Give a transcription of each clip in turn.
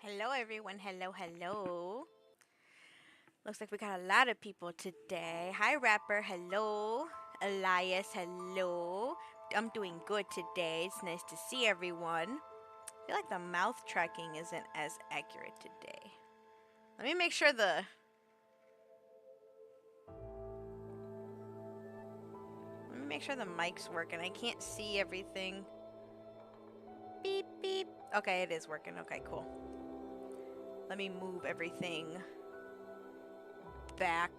Hello, everyone. Hello, hello. Looks like we got a lot of people today. Hi, Rapper. Hello. Elias. Hello. I'm doing good today. It's nice to see everyone. I feel like the mouth tracking isn't as accurate today. Let me make sure the mic's working. I can't see everything. Beep beep. Okay, it is working. Okay, cool. Let me move everything back.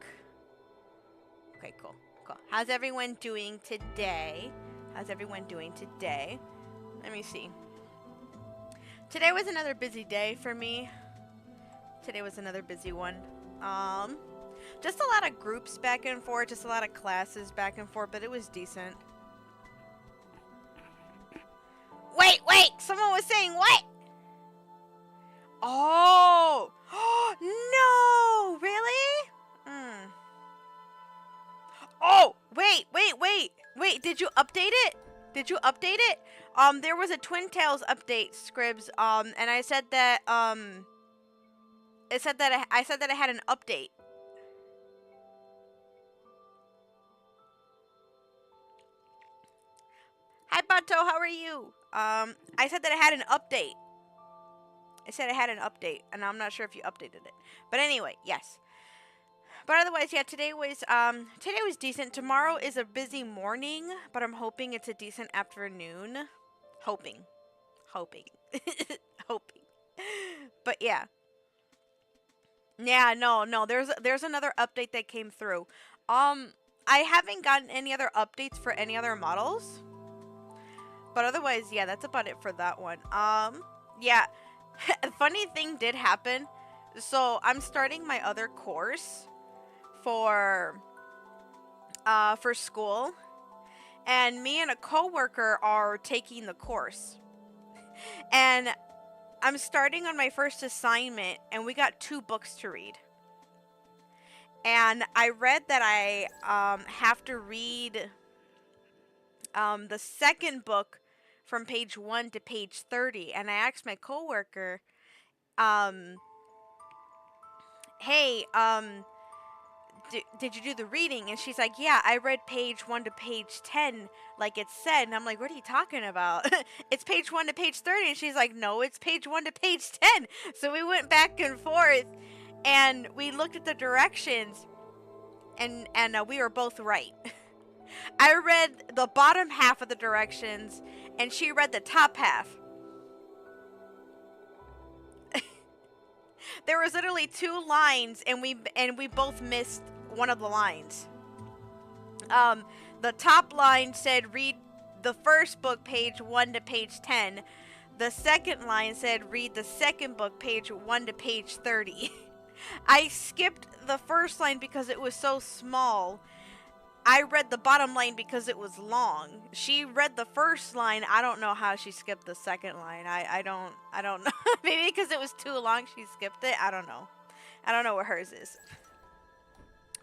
Okay, cool. Cool. How's everyone doing today? Let me see. Today was another busy day for me. Today was another busy one. Um, just a lot of groups back and forth, just a lot of classes back and forth, but it was decent. Wait! Someone was saying what? Oh! No! Really? Oh! Wait! Did you update it? There was a Twin Tails update, Scribs. And I said that I said that I had an update. Hi, Bato. How are you? I said that I had an update. And I'm not sure if you updated it. But anyway, yes. But otherwise, yeah, today was decent. Tomorrow is a busy morning, but I'm hoping it's a decent afternoon. Hoping. Hoping. But yeah. Yeah, no. There's another update that came through. I haven't gotten any other updates for any other models. But otherwise, yeah, that's about it for that one. Yeah. A funny thing did happen. So, I'm starting my other course for school, and me and a coworker are taking the course. And I'm starting on my first assignment, and we got 2 books to read. And I read that I have to read the second book from page 1 to page 30. And I asked my coworker, hey, did you do the reading? And she's like, yeah, I read page 1 to page 10 like it said. And I'm like, what are you talking about? It's page 1 to page 30. And she's like, no, it's page 1 to page 10. So we went back and forth, and we looked at the directions, and we were both right. I read the bottom half of the directions, and she read the top half. There was literally 2 lines, and we both missed one of the lines. The top line said read the first book, page 1 to page 10. The second line said read the second book, page 1 to page 30. I skipped the first line because it was so small. I read the bottom line because it was long. She read the first line. I don't know how she skipped the second line. I don't know. Maybe because it was too long she skipped it. I don't know what hers is.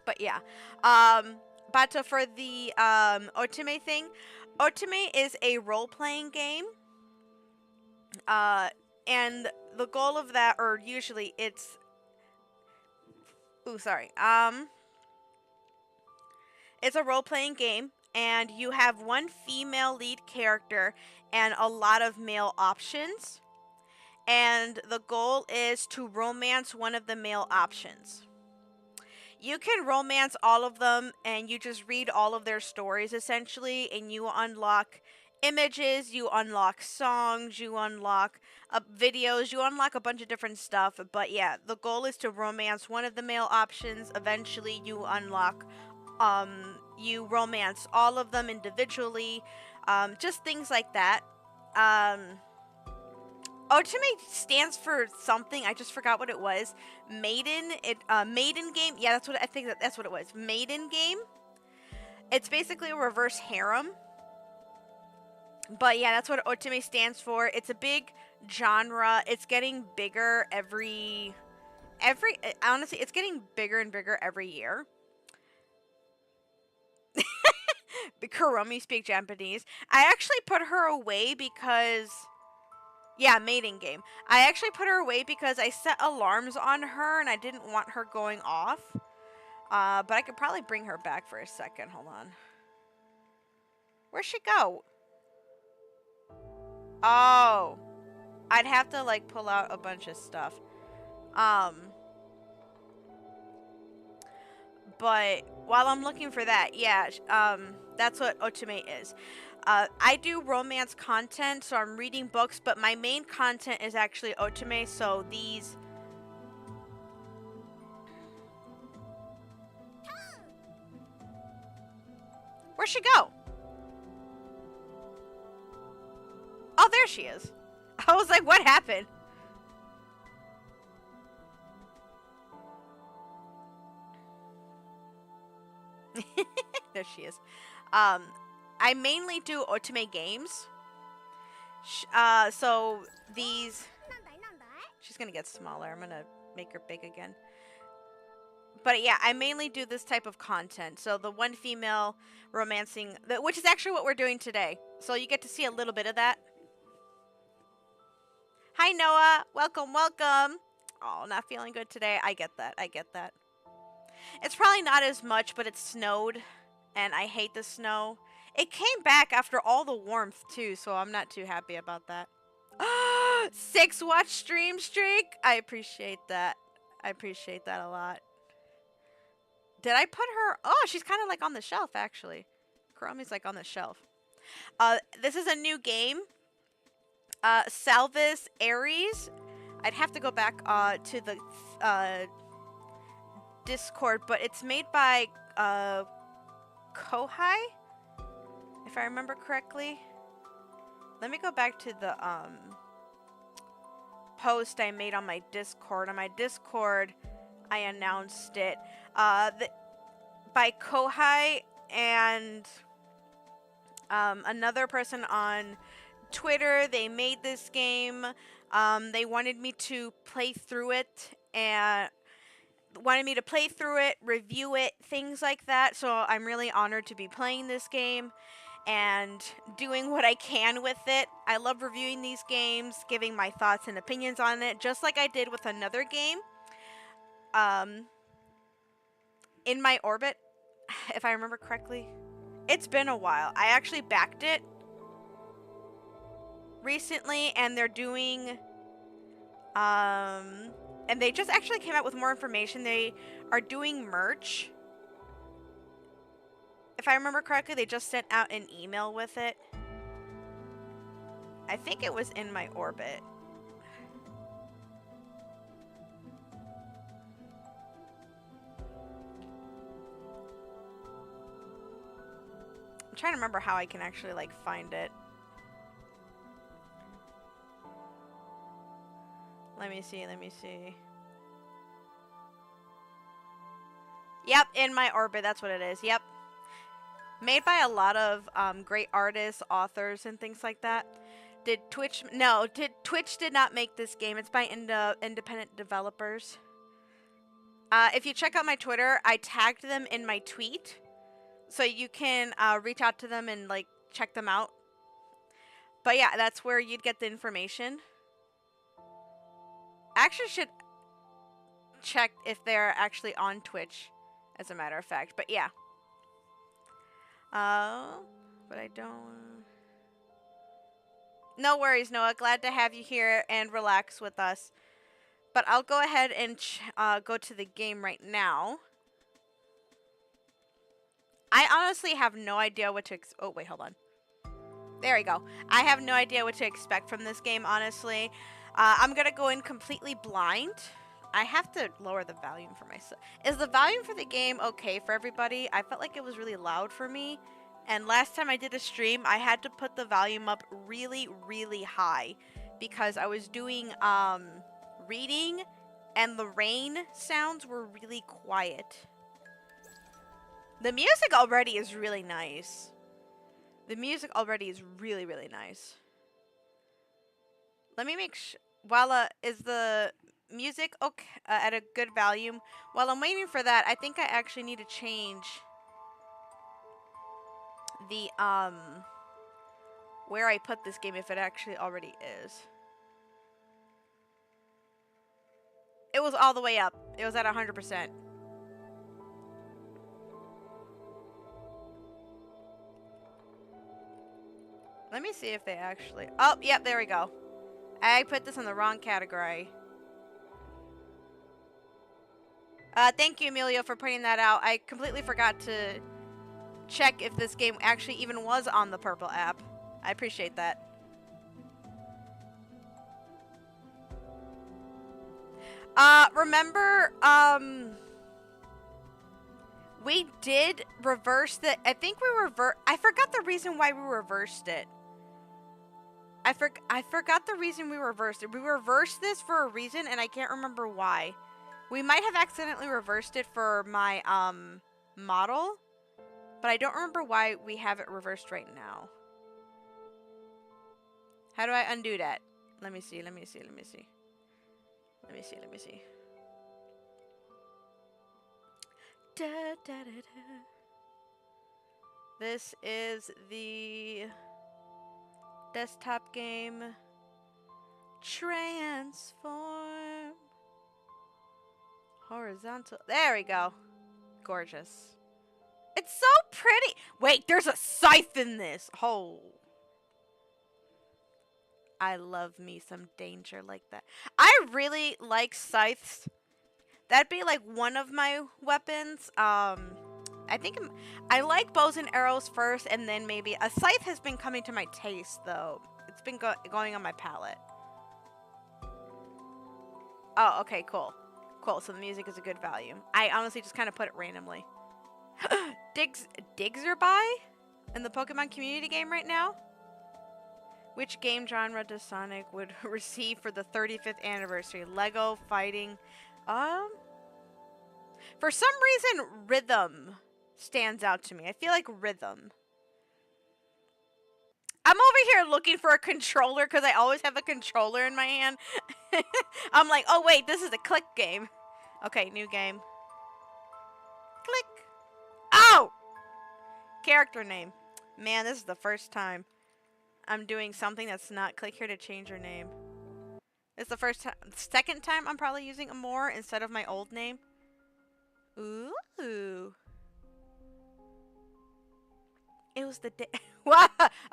But yeah. But for the Otome thing, Otome is a role-playing game. And the goal of that, or usually it's it's a role-playing game, and you have one female lead character and a lot of male options. And the goal is to romance one of the male options. You can romance all of them, and you just read all of their stories essentially, and you unlock images, you unlock songs, you unlock videos, you unlock a bunch of different stuff. But yeah, the goal is to romance one of the male options. Eventually, you unlock, you romance all of them individually, just things like that. Otome stands for something. I just forgot what it was. Maiden game. Yeah, that's what I think. That's what it was. Maiden game. It's basically a reverse harem. But yeah, that's what Otome stands for. It's a big genre. It's getting bigger every honestly, it's getting bigger and bigger every year. Kurumi speak Japanese. I actually put her away because Yeah, mating game. I actually put her away because I set alarms on her and I didn't want her going off. But I could probably bring her back for a second. Hold on. Where'd she go? Oh. I'd have to, like, pull out a bunch of stuff. But while I'm looking for that, yeah, that's what Otome is. I do romance content, so I'm reading books, but my main content is actually Otome, so these... Where'd she go? Oh, there she is. I was like, what happened? There she is. I mainly do Otome games. So these... She's gonna get smaller. I'm gonna make her big again. But yeah, I mainly do this type of content. So the one female romancing, which is actually what we're doing today. So you get to see a little bit of that. Hi, Noah. Welcome, welcome. Oh, not feeling good today. I get that. I get that. It's probably not as much, but it snowed, and I hate the snow. It came back after all the warmth, too, so I'm not too happy about that. 6 watch stream streak? I appreciate that. I appreciate that a lot. Did I put her... Oh, she's kind of like on the shelf, actually. Kuromi's like on the shelf. This is a new game. Salvus, Aries. I'd have to go back to the Discord, but it's made by Kohai, if I remember correctly. Let me go back to the post I made on my Discord. On my Discord, I announced it. By Kohai and another person on Twitter. They made this game. They wanted me to play through it and review it, things like that. So I'm really honored to be playing this game and doing what I can with it. I love reviewing these games, giving my thoughts and opinions on it, just like I did with another game. In My Orbit, if I remember correctly. It's been a while. I actually backed it recently, and they're doing... and they just actually came out with more information. They are doing merch. If I remember correctly, they just sent out an email with it. I think it was In My Orbit. I'm trying to remember how I can actually, like, find it. Let me see. Yep, In My Orbit, that's what it is. Yep. Made by a lot of great artists, authors, and things like that. Twitch did not make this game. It's by independent developers. If you check out my Twitter, I tagged them in my tweet. So you can reach out to them and, like, check them out. But yeah, that's where you'd get the information. I actually should check if they're actually on Twitch, as a matter of fact. But yeah. But I don't... No worries, Noah. Glad to have you here and relax with us. But I'll go ahead and go to the game right now. I honestly have no idea what to... Oh, wait, hold on. There we go. I have no idea what to expect from this game, honestly. I'm going to go in completely blind. I have to lower the volume for myself. Is the volume for the game okay for everybody? I felt like it was really loud for me. And last time I did a stream, I had to put the volume up really, really high. Because I was doing reading, and the rain sounds were really quiet. The music already is really nice. The music already is really, really nice. Let me make sure... is the music okay, at a good volume? While I'm waiting for that, I think I actually need to change the, where I put this game, if it actually already is. It was all the way up. It was at 100%. Let me see if they actually... Oh, yep, there we go. I put this in the wrong category. Thank you, Emilio, for pointing that out. I completely forgot to check if this game actually even was on the purple app. I appreciate that. Remember, we did reverse the... I think we I forgot the reason why we reversed it. I forgot the reason we reversed it. We reversed this for a reason, and I can't remember why. We might have accidentally reversed it for my, model, but I don't remember why we have it reversed right now. How do I undo that? Let me see. Da, da, da, da. This is the desktop game Transform. Horizontal. There we go. Gorgeous. It's so pretty. Wait, there's a scythe in this. Oh. I love me some danger like that. I really like scythes. That'd be like one of my weapons. I think I like bows and arrows first, and then maybe a scythe has been coming to my taste though. It's been going on my palate. Oh, okay, cool. Cool, so the music is a good value. I honestly just kind of put it randomly. Digs are by in the Pokemon community game right now? Which game genre does Sonic would receive for the 35th anniversary? Lego, fighting, for some reason, rhythm stands out to me. I feel like rhythm. I'm over here looking for a controller because I always have a controller in my hand. I'm like, oh wait, this is a click game. Okay, new game. Click. Oh! Character name. Man, this is the first time I'm doing something that's not click here to change your name. It's the second time I'm probably using a more instead of my old name. Ooh. It was the day.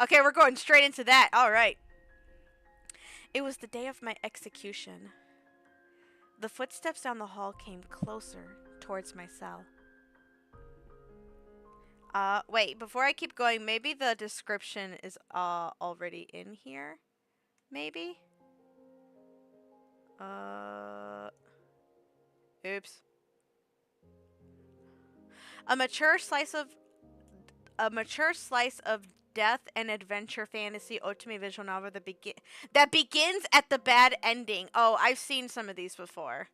Okay, we're going straight into that. All right. It was the day of my execution. The footsteps down the hall came closer towards my cell. Wait, before I keep going, maybe the description is already in here. Maybe? Oops. A mature slice of death and adventure fantasy Otome visual novel that begins at the bad ending. Oh, I've seen some of these before.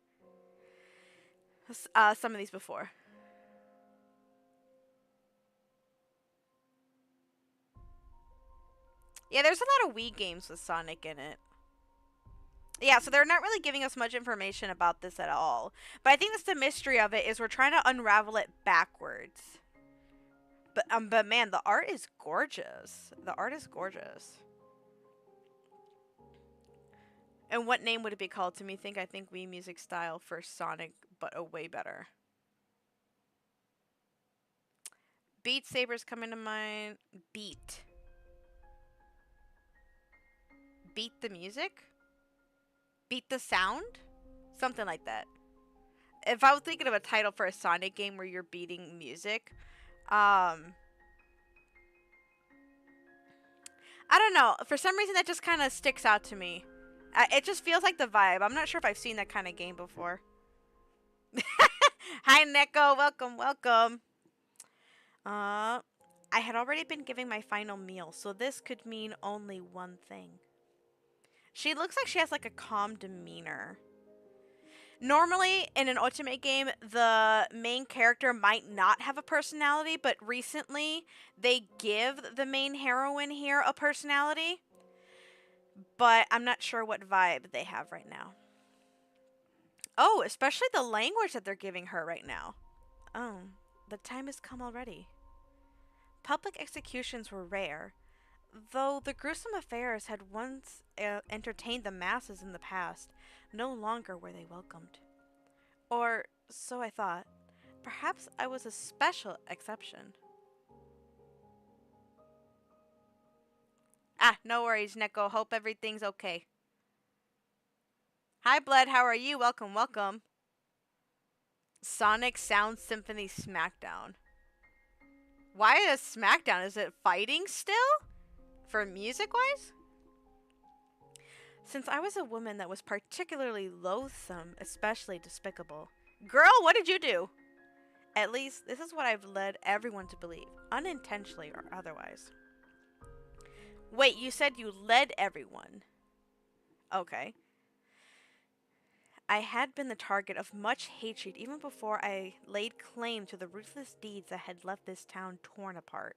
Yeah, there's a lot of Wii games with Sonic in it. Yeah, so they're not really giving us much information about this at all. But I think that's the mystery of it, is we're trying to unravel it backwards. But man, the art is gorgeous. The art is gorgeous. And what name would it be called? To me, I think Wii music style for Sonic, but a way better. Beat Saber's coming to mind. Beat the music? Beat the sound? Something like that. If I was thinking of a title for a Sonic game where you're beating music, I don't know. For some reason, that just kind of sticks out to me. It just feels like the vibe. I'm not sure if I've seen that kind of game before. Hi, Neko. Welcome. I had already been giving my final meal, so this could mean only one thing. She looks like she has like a calm demeanor. Normally, in an Otome game, the main character might not have a personality, but recently, they give the main heroine here a personality. But I'm not sure what vibe they have right now. Oh, especially the language that they're giving her right now. Oh, the time has come already. Public executions were rare, though the gruesome affairs had once entertained the masses in the past. No longer were they welcomed. Or so I thought. Perhaps I was a special exception. Ah, no worries, Neko. Hope everything's okay. Hi, Blood. How are you? Welcome, welcome. Sonic Sound Symphony Smackdown. Why a Smackdown? Is it fighting still? For music wise? Since I was a woman that was particularly loathsome, especially despicable. Girl, what did you do? At least, this is what I've led everyone to believe, unintentionally or otherwise. Wait, you said you led everyone. Okay. I had been the target of much hatred even before I laid claim to the ruthless deeds that had left this town torn apart.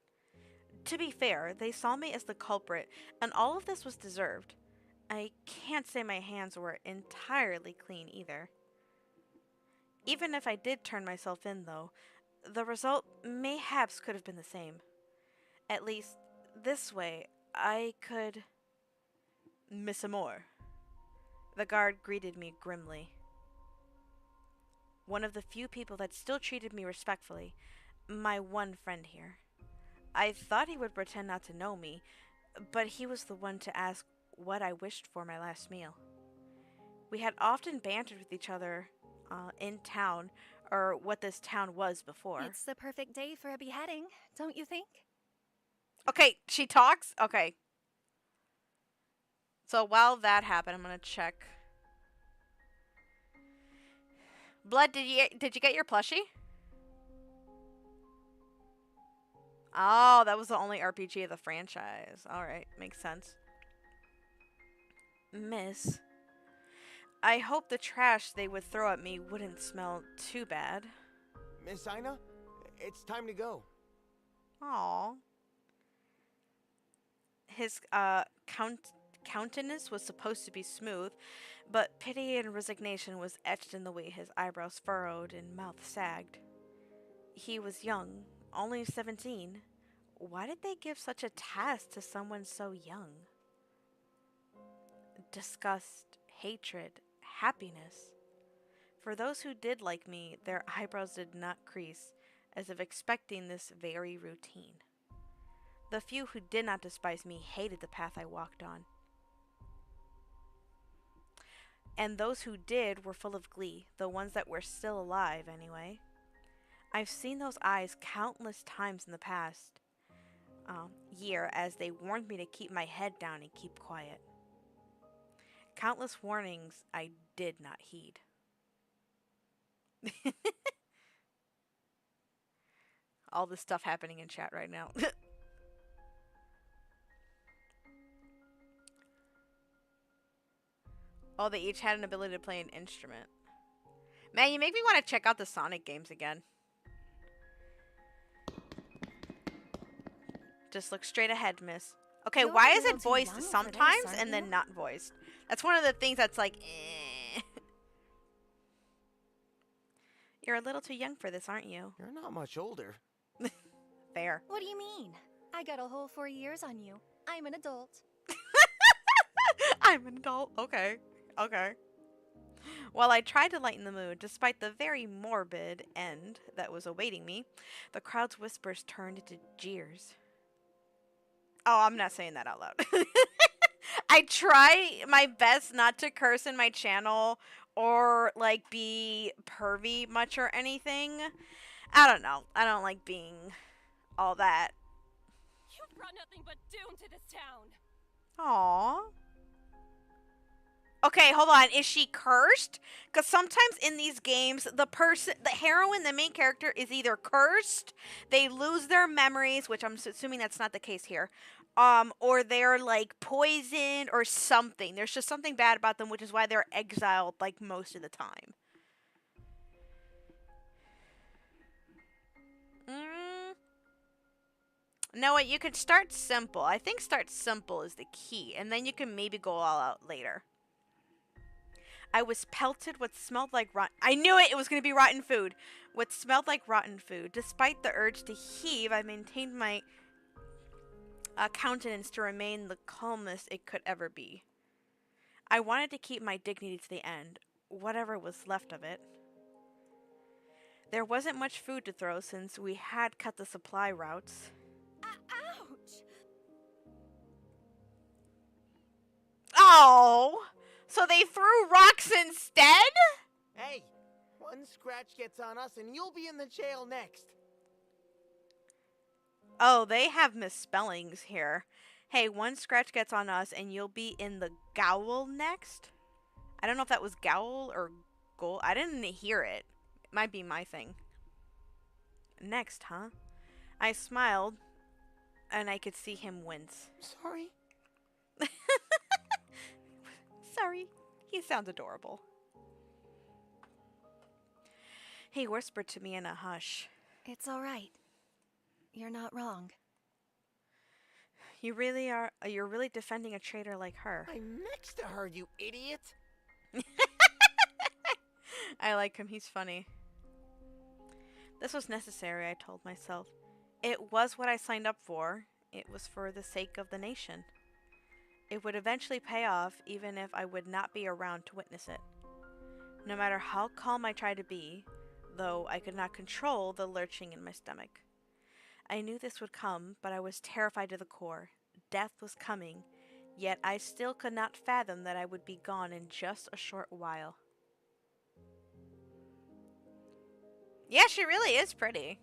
To be fair, they saw me as the culprit, and all of this was deserved. I can't say my hands were entirely clean either. Even if I did turn myself in, though, the result mayhaps could have been the same. At least, this way, I could. Miss Amore. The guard greeted me grimly. One of the few people that still treated me respectfully. My one friend here. I thought he would pretend not to know me, but he was the one to ask what I wished for my last meal. We had often bantered with each other in town, or what this town was before. It's the perfect day for a beheading, don't you think? Okay, she talks? Okay. So while that happened, I'm gonna check. Blood, did you get your plushie? Oh, that was the only RPG of the franchise. Alright, makes sense. Miss, I hope the trash they would throw at me wouldn't smell too bad. Miss Ina, it's time to go. Aww. His countenance was supposed to be smooth, but pity and resignation was etched in the way his eyebrows furrowed and mouth sagged. He was young, only 17. Why did they give such a task to someone so young? Disgust, hatred, happiness. For those who did like me, their eyebrows did not crease, as if expecting this very routine. The few who did not despise me hated the path I walked on. And those who did were full of glee, the ones that were still alive, anyway. I've seen those eyes countless times in the past year as they warned me to keep my head down and keep quiet. Countless warnings I did not heed. All this stuff happening in chat right now. Oh, they each had an ability to play an instrument. Man, you make me want to check out the Sonic games again. Just look straight ahead, miss. Okay, You're why a is little it too voiced young for sometimes this, and aren't then you? not voiced? That's one of the things that's like, eh. You're a little too young for this, aren't you? You're not much older. Fair. What do you mean? I got a whole 4 years on you. I'm an adult. I'm an adult. Okay. Okay. While I tried to lighten the mood, despite the very morbid end that was awaiting me, the crowd's whispers turned into jeers. Oh, I'm not saying that out loud. I try my best not to curse in my channel or like be pervy much or anything. I don't know. I don't like being all that. You've brought nothing but doom to this town. Aww. Okay, hold on. Is she cursed? Because sometimes in these games, the heroine, the main character, is either cursed, they lose their memories, which I'm assuming that's not the case here, or they're like poisoned or something. There's just something bad about them, which is why they're exiled like most of the time. No, what? You could start simple. I think start simple is the key, and then you can maybe go all out later. I was pelted what smelled like rotten. I knew it! It was going to be rotten food. What smelled like rotten food. Despite the urge to heave, I maintained my countenance to remain the calmest it could ever be. I wanted to keep my dignity to the end, whatever was left of it. There wasn't much food to throw since we had cut the supply routes. Ouch! Oh! So they threw rocks instead? Hey, one scratch gets on us and you'll be in the jail next. Oh, they have misspellings here. Hey, one scratch gets on us and you'll be in the gowl next? I don't know if that was gowl or goal. I didn't hear it. It might be my thing. Next, huh? I smiled, and I could see him wince. Sorry? Sorry. He sounds adorable. He whispered to me in a hush. It's all right. You're not wrong. You're really defending a traitor like her. I'm next to her, you idiot. I like him. He's funny. This was necessary, I told myself. It was what I signed up for. It was for the sake of the nation. It would eventually pay off, even if I would not be around to witness it. No matter how calm I tried to be, though I could not control the lurching in my stomach. I knew this would come, but I was terrified to the core. Death was coming, yet I still could not fathom that I would be gone in just a short while. Yeah, she really is pretty.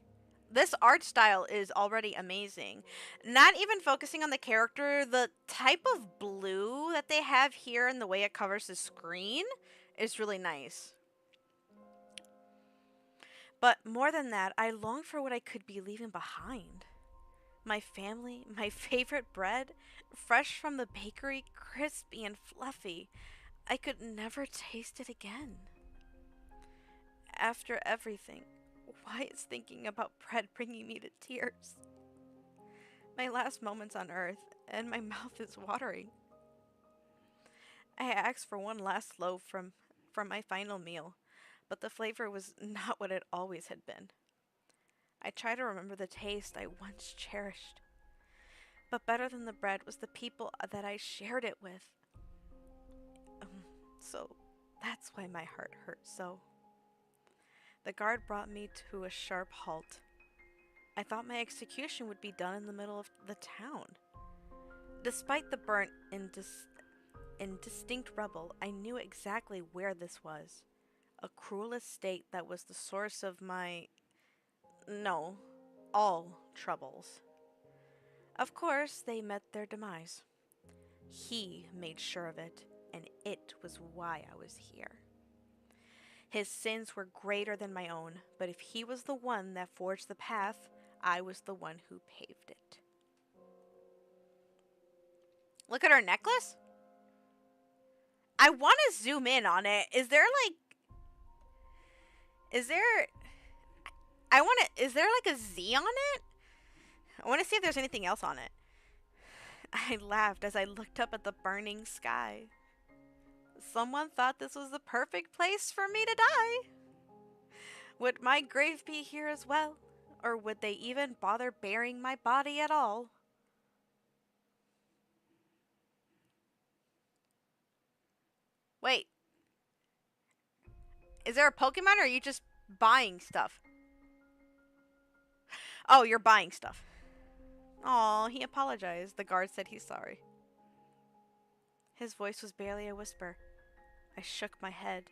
This art style is already amazing. Not even focusing on the character, the type of blue that they have here and the way it covers the screen is really nice. But more than that, I long for what I could be leaving behind. My family, my favorite bread, fresh from the bakery, crispy and fluffy. I could never taste it again. After everything, why is thinking about bread bringing me to tears? My last moments on Earth, and my mouth is watering. I asked for one last loaf from my final meal, but the flavor was not what it always had been. I try to remember the taste I once cherished. But better than the bread was the people that I shared it with. So that's why my heart hurt so. The guard brought me to a sharp halt. I thought my execution would be done in the middle of the town. Despite the burnt and indistinct rubble, I knew exactly where this was. A cruel estate that was the source of all troubles. Of course, they met their demise. He made sure of it, and it was why I was here. His sins were greater than my own, but if he was the one that forged the path, I was the one who paved it. Look at her necklace. I want to zoom in on it. Is there like a Z on it? I want to see if there's anything else on it. I laughed as I looked up at the burning sky. Someone thought this was the perfect place for me to die. Would my grave be here as well? Or would they even bother burying my body at all? Wait. Is there a Pokemon or are you just buying stuff? Oh, you're buying stuff. Aw, he apologized. The guard said he's sorry. His voice was barely a whisper. I shook my head.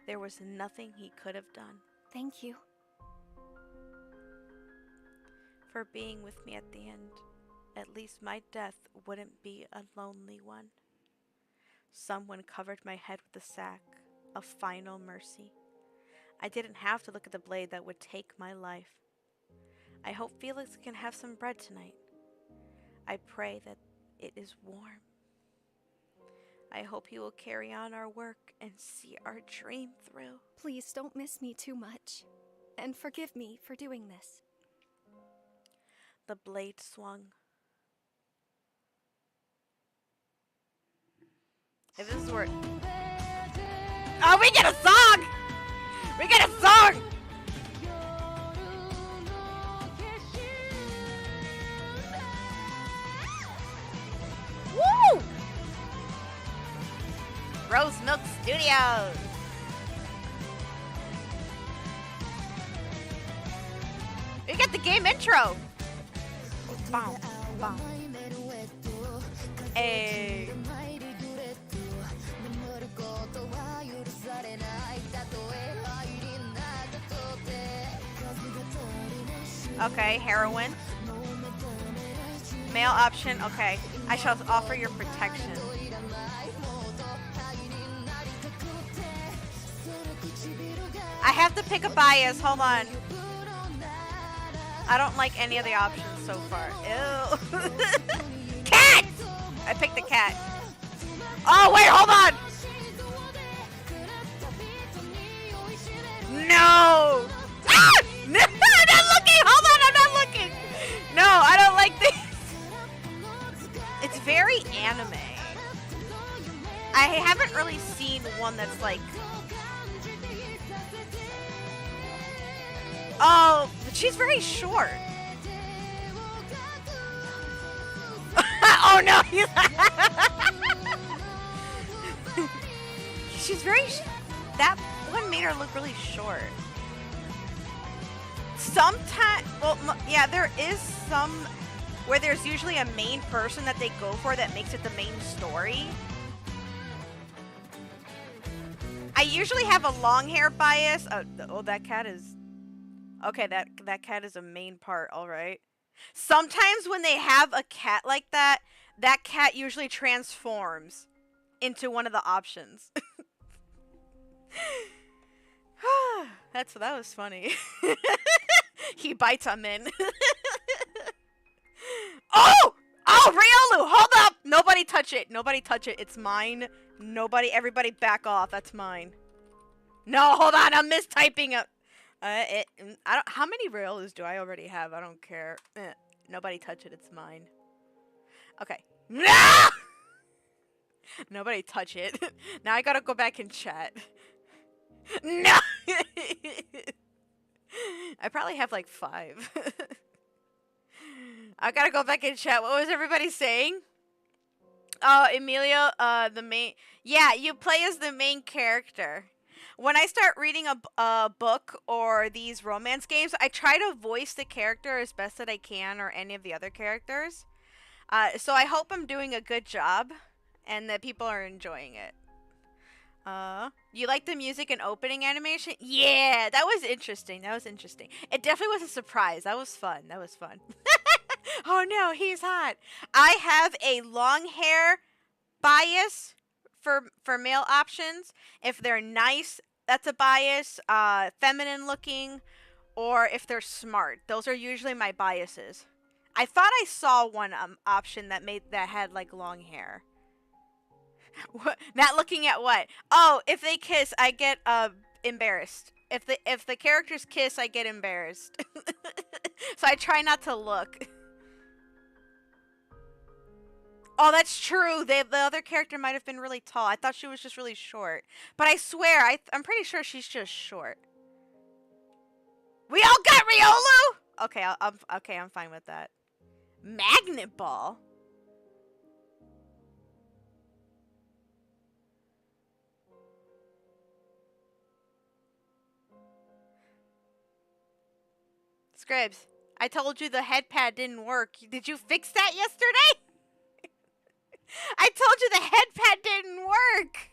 There was nothing he could have done. Thank you. For being with me at the end. At least my death wouldn't be a lonely one. Someone covered my head with a sack. A final mercy. I didn't have to look at the blade that would take my life. I hope Felix can have some bread tonight. I pray that it is warm. I hope he will carry on our work and see our dream through. Please don't miss me too much. And forgive me for doing this. The blade swung. If this is where... Oh, we get a song! We get a song! Woo! Rose Milk Studios. get the game intro. Bow, bow. Hey. Okay, heroin. Male option, okay. I shall offer your protection. I have to pick a bias, hold on. I don't like any of the options so far. Ew. Cat! I picked the cat. Oh, wait, hold on! No! Ah! No, I'm not looking! Hold on, I'm not looking! No, I don't like this. It's very anime. I haven't really seen one that's like... Oh, but she's very short. Oh no! She's very... That one made her look really short. Sometimes... Well, yeah, there is some where there's usually a main person that they go for that makes it the main story. I usually have a long hair bias. Oh, that cat is... Okay, that cat is a main part, alright. Sometimes when they have a cat like that, that cat usually transforms into one of the options. That was funny. He bites on men. Oh! Oh, Riolu! Hold up! Nobody touch it. Nobody touch it. It's mine. Everybody back off. That's mine. No, hold on. I'm mistyping it. I don't. How many Riolus do I already have? I don't care. Nobody touch it. It's mine. Okay. No! Nobody touch it. Now I gotta go back and chat. No! I probably have like 5. I gotta go back and chat. What was everybody saying? Oh, Emilio, the main... Yeah, you play as the main character. When I start reading a book or these romance games, I try to voice the character as best that I can, or any of the other characters. So I hope I'm doing a good job and that people are enjoying it. You like the music and opening animation? Yeah, that was interesting. That was interesting. It definitely was a surprise. That was fun. That was fun. Oh no, he's hot. I have a long hair bias for male options. If they're nice, that's a bias. Feminine looking, or if they're smart. Those are usually my biases. I thought I saw one option that had like long hair. What? Not looking at what? Oh, if they kiss, I get embarrassed. If the characters kiss, I get embarrassed. So I try not to look. Oh, that's true. The other character might have been really tall. I thought she was just really short. But I swear, I'm pretty sure she's just short. We all got Riolu? Okay, I'm fine with that. Magnet ball? Scribs, I told you the head pad didn't work. Did you fix that yesterday? I told you the head pad didn't work.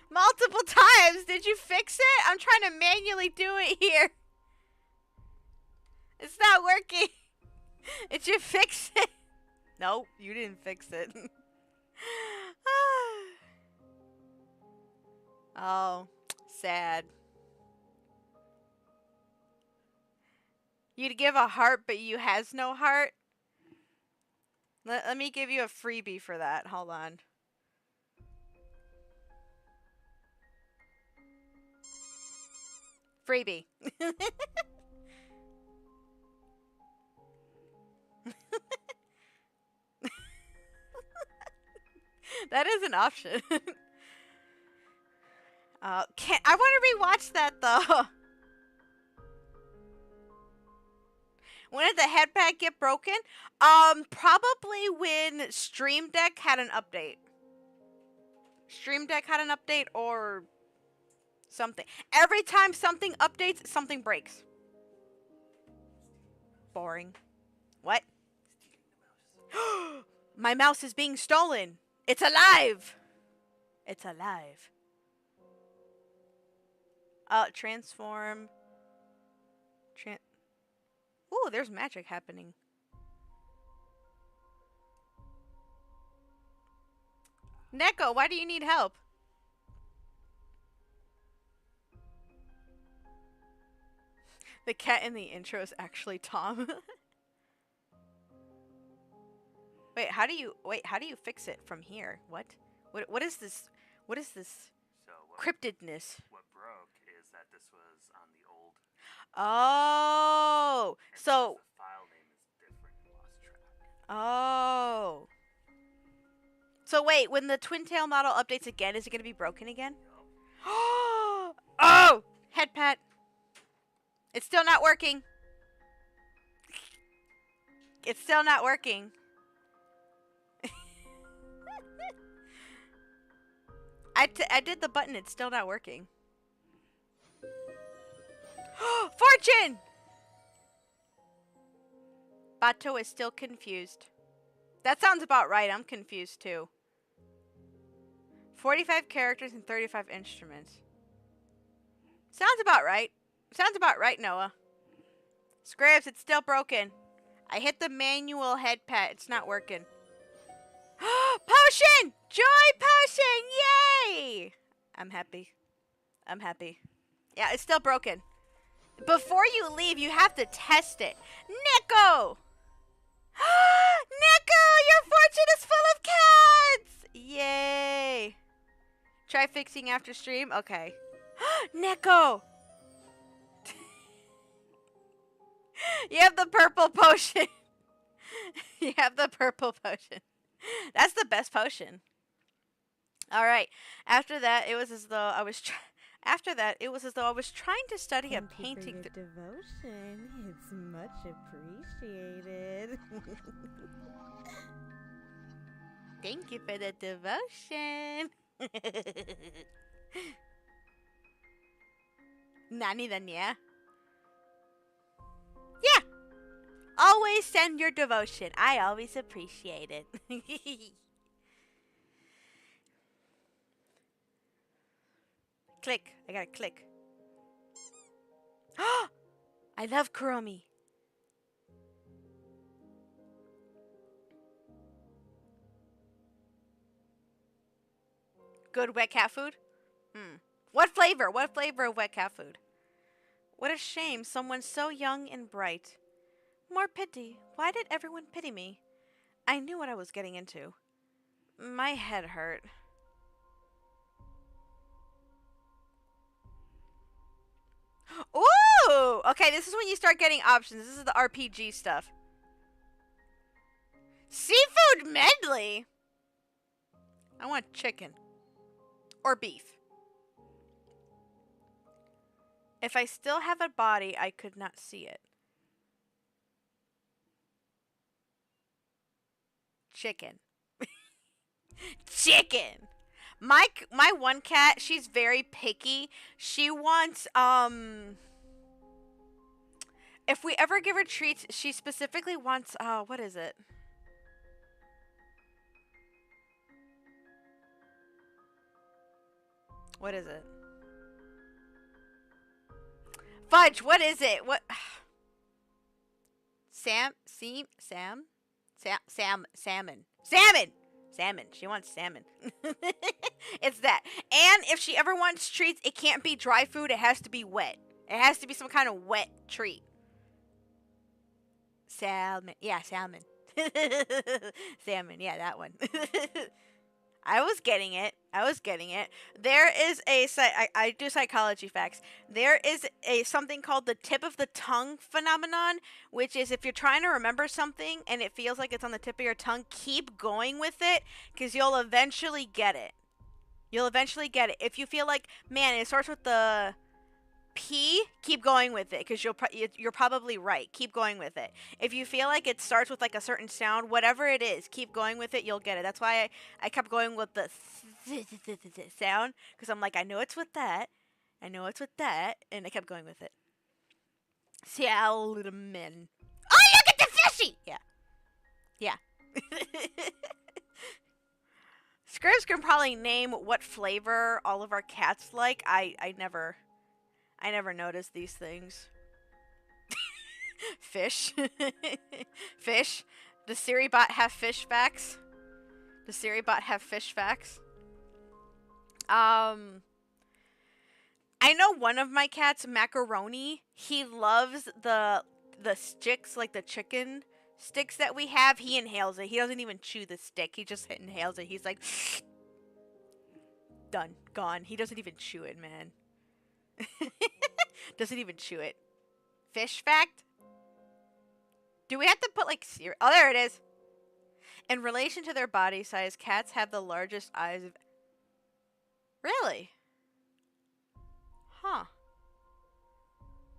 Multiple times. Did you fix it? I'm trying to manually do it here. It's not working. Did you fix it? No, you didn't fix it. Oh, sad. You'd give a heart, but you has no heart? Let me give you a freebie for that. Hold on. Freebie. That is an option. I want to rewatch that though. When did the headpad get broken? Probably when Stream Deck had an update. Stream Deck had an update or something. Every time something updates, something breaks. boring. What? My mouse is being stolen. It's alive. It's alive. Transform. Ooh, there's magic happening. Neko, why do you need help? The cat in the intro is actually Tom. Wait, how do you fix it from here? What is this? What is this So cryptidness? what broke is that this was on the old. Oh, And so the file name is different. And lost track. oh. So wait, when the twin tail model updates again, is it going to be broken again? Oh! Head pat. It's still not working. It's still not working. I did the button. It's still not working. Fortune! Bato is still confused. That sounds about right. I'm confused too. 45 characters and 35 instruments. Sounds about right. Sounds about right, Noah. Scribs, it's still broken. I hit the manual head pat. It's not working. Potion! Joy potion! Yay! I'm happy. I'm happy. Yeah, it's still broken. Before you leave, you have to test it. Nico! Nico, your fortune is full of cats! Yay! Try fixing after stream? Okay. Nico! You have the purple potion. You have the purple potion. That's the best potion. All right. After that, it was as though I was trying to study a painting. Devotion. It's much appreciated. Thank you for the devotion. Nani then, yeah? Yeah. Always send your devotion. I always appreciate it. Click. I gotta click. I love Kuromi. Good wet cat food? What flavor? What flavor of wet cat food? What a shame, someone so young and bright. More pity. Why did everyone pity me? I knew what I was getting into. My head hurt. Ooh! Okay, this is when you start getting options. This is the RPG stuff. Seafood medley? I want chicken. Or beef. If I still have a body, I could not see it. Chicken. Chicken! My one cat, she's very picky. She wants, if we ever give her treats, she specifically wants, what is it? What is it? Fudge, what is it? What? Salmon. Salmon. She wants salmon. It's that. And if she ever wants treats, it can't be dry food. It has to be wet. It has to be some kind of wet treat. Salmon. Yeah, salmon. Salmon. Yeah, that one. I was getting it. There is I do psychology facts. There is something called the tip of the tongue phenomenon, which is if you're trying to remember something and it feels like it's on the tip of your tongue, keep going with it because you'll eventually get it. If you feel like, man, it starts with the P, keep going with it because you're probably right. Keep going with it. If you feel like it starts with like a certain sound, whatever it is, keep going with it. You'll get it. That's why I kept going with the sound because I'm like, I know it's with that, and I kept going with it. Salmon. Oh Fishy! Yeah. Yeah. Scribs can probably name what flavor all of our cats like. I never noticed these things. Fish. Fish. Does SiriBot have fish facts? Does SiriBot have fish facts? I know one of my cats, Macaroni, he loves the sticks, like the chicken sticks that we have. He inhales it. He doesn't even chew the stick. He just inhales it. He's like, done, gone. He doesn't even chew it, man. Doesn't even chew it. Fish fact? Do we have to put like cereal? Oh, there it is. In relation to their body size, cats have the largest eyes of... Really? Huh.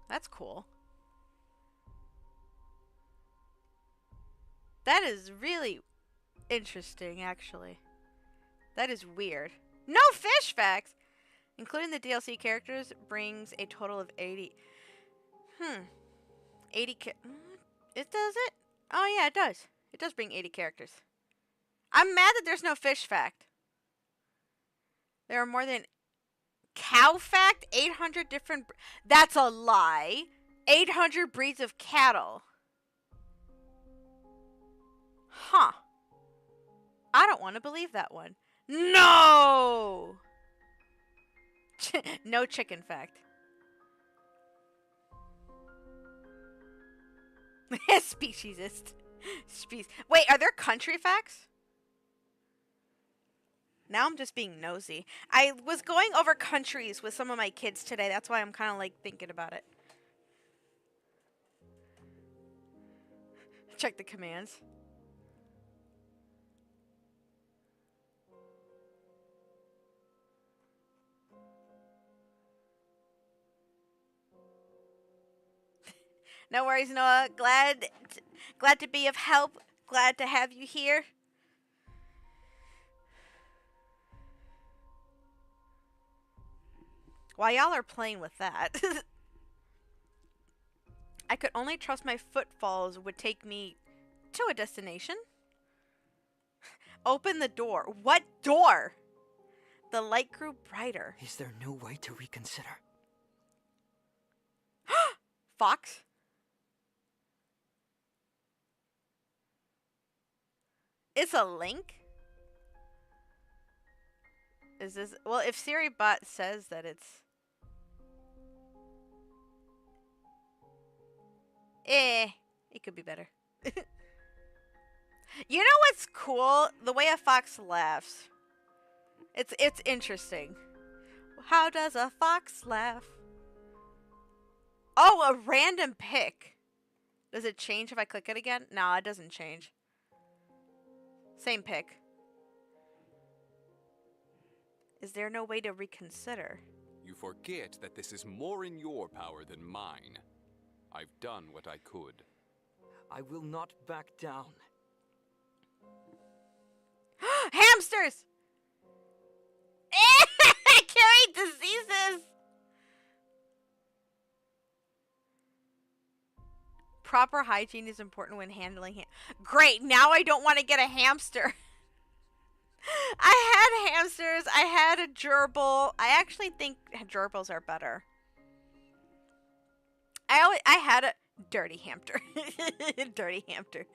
That's cool. That is really interesting, actually. That is weird. No fish facts! Including the DLC characters brings a total of 80. 80 it does it? Oh yeah, it does. It does bring 80 characters. I'm mad that there's no fish fact. There are more than... Cow fact? 800 different... That's a lie. 800 breeds of cattle. Huh. I don't want to believe that one. No! No chicken fact. Speciesist. Wait, are there country facts? Now I'm just being nosy. I was going over countries with some of my kids today. That's why I'm kind of like thinking about it. Check the commands. No worries, Noah. Glad to be of help. Glad to have you here. While y'all are playing with that, I could only trust my footfalls would take me to a destination. Open the door. What door? The light grew brighter. Is there no way to reconsider? Fox? It's a link? Is this... Well, if SiriBot says that it's... it could be better. You know what's cool? The way a fox laughs. It's interesting. How does a fox laugh? Oh, a random pick. Does it change if I click it again? No, it doesn't change. Same pick. Is there no way to reconsider? You forget that this is more in your power than mine. I've done what I could. I will not back down. Hamsters! Carry diseases! Proper hygiene is important when handling Great, now I don't want to get a hamster. I had hamsters. I had a gerbil. I actually think gerbils are better. I had a dirty hamster. Dirty hamster.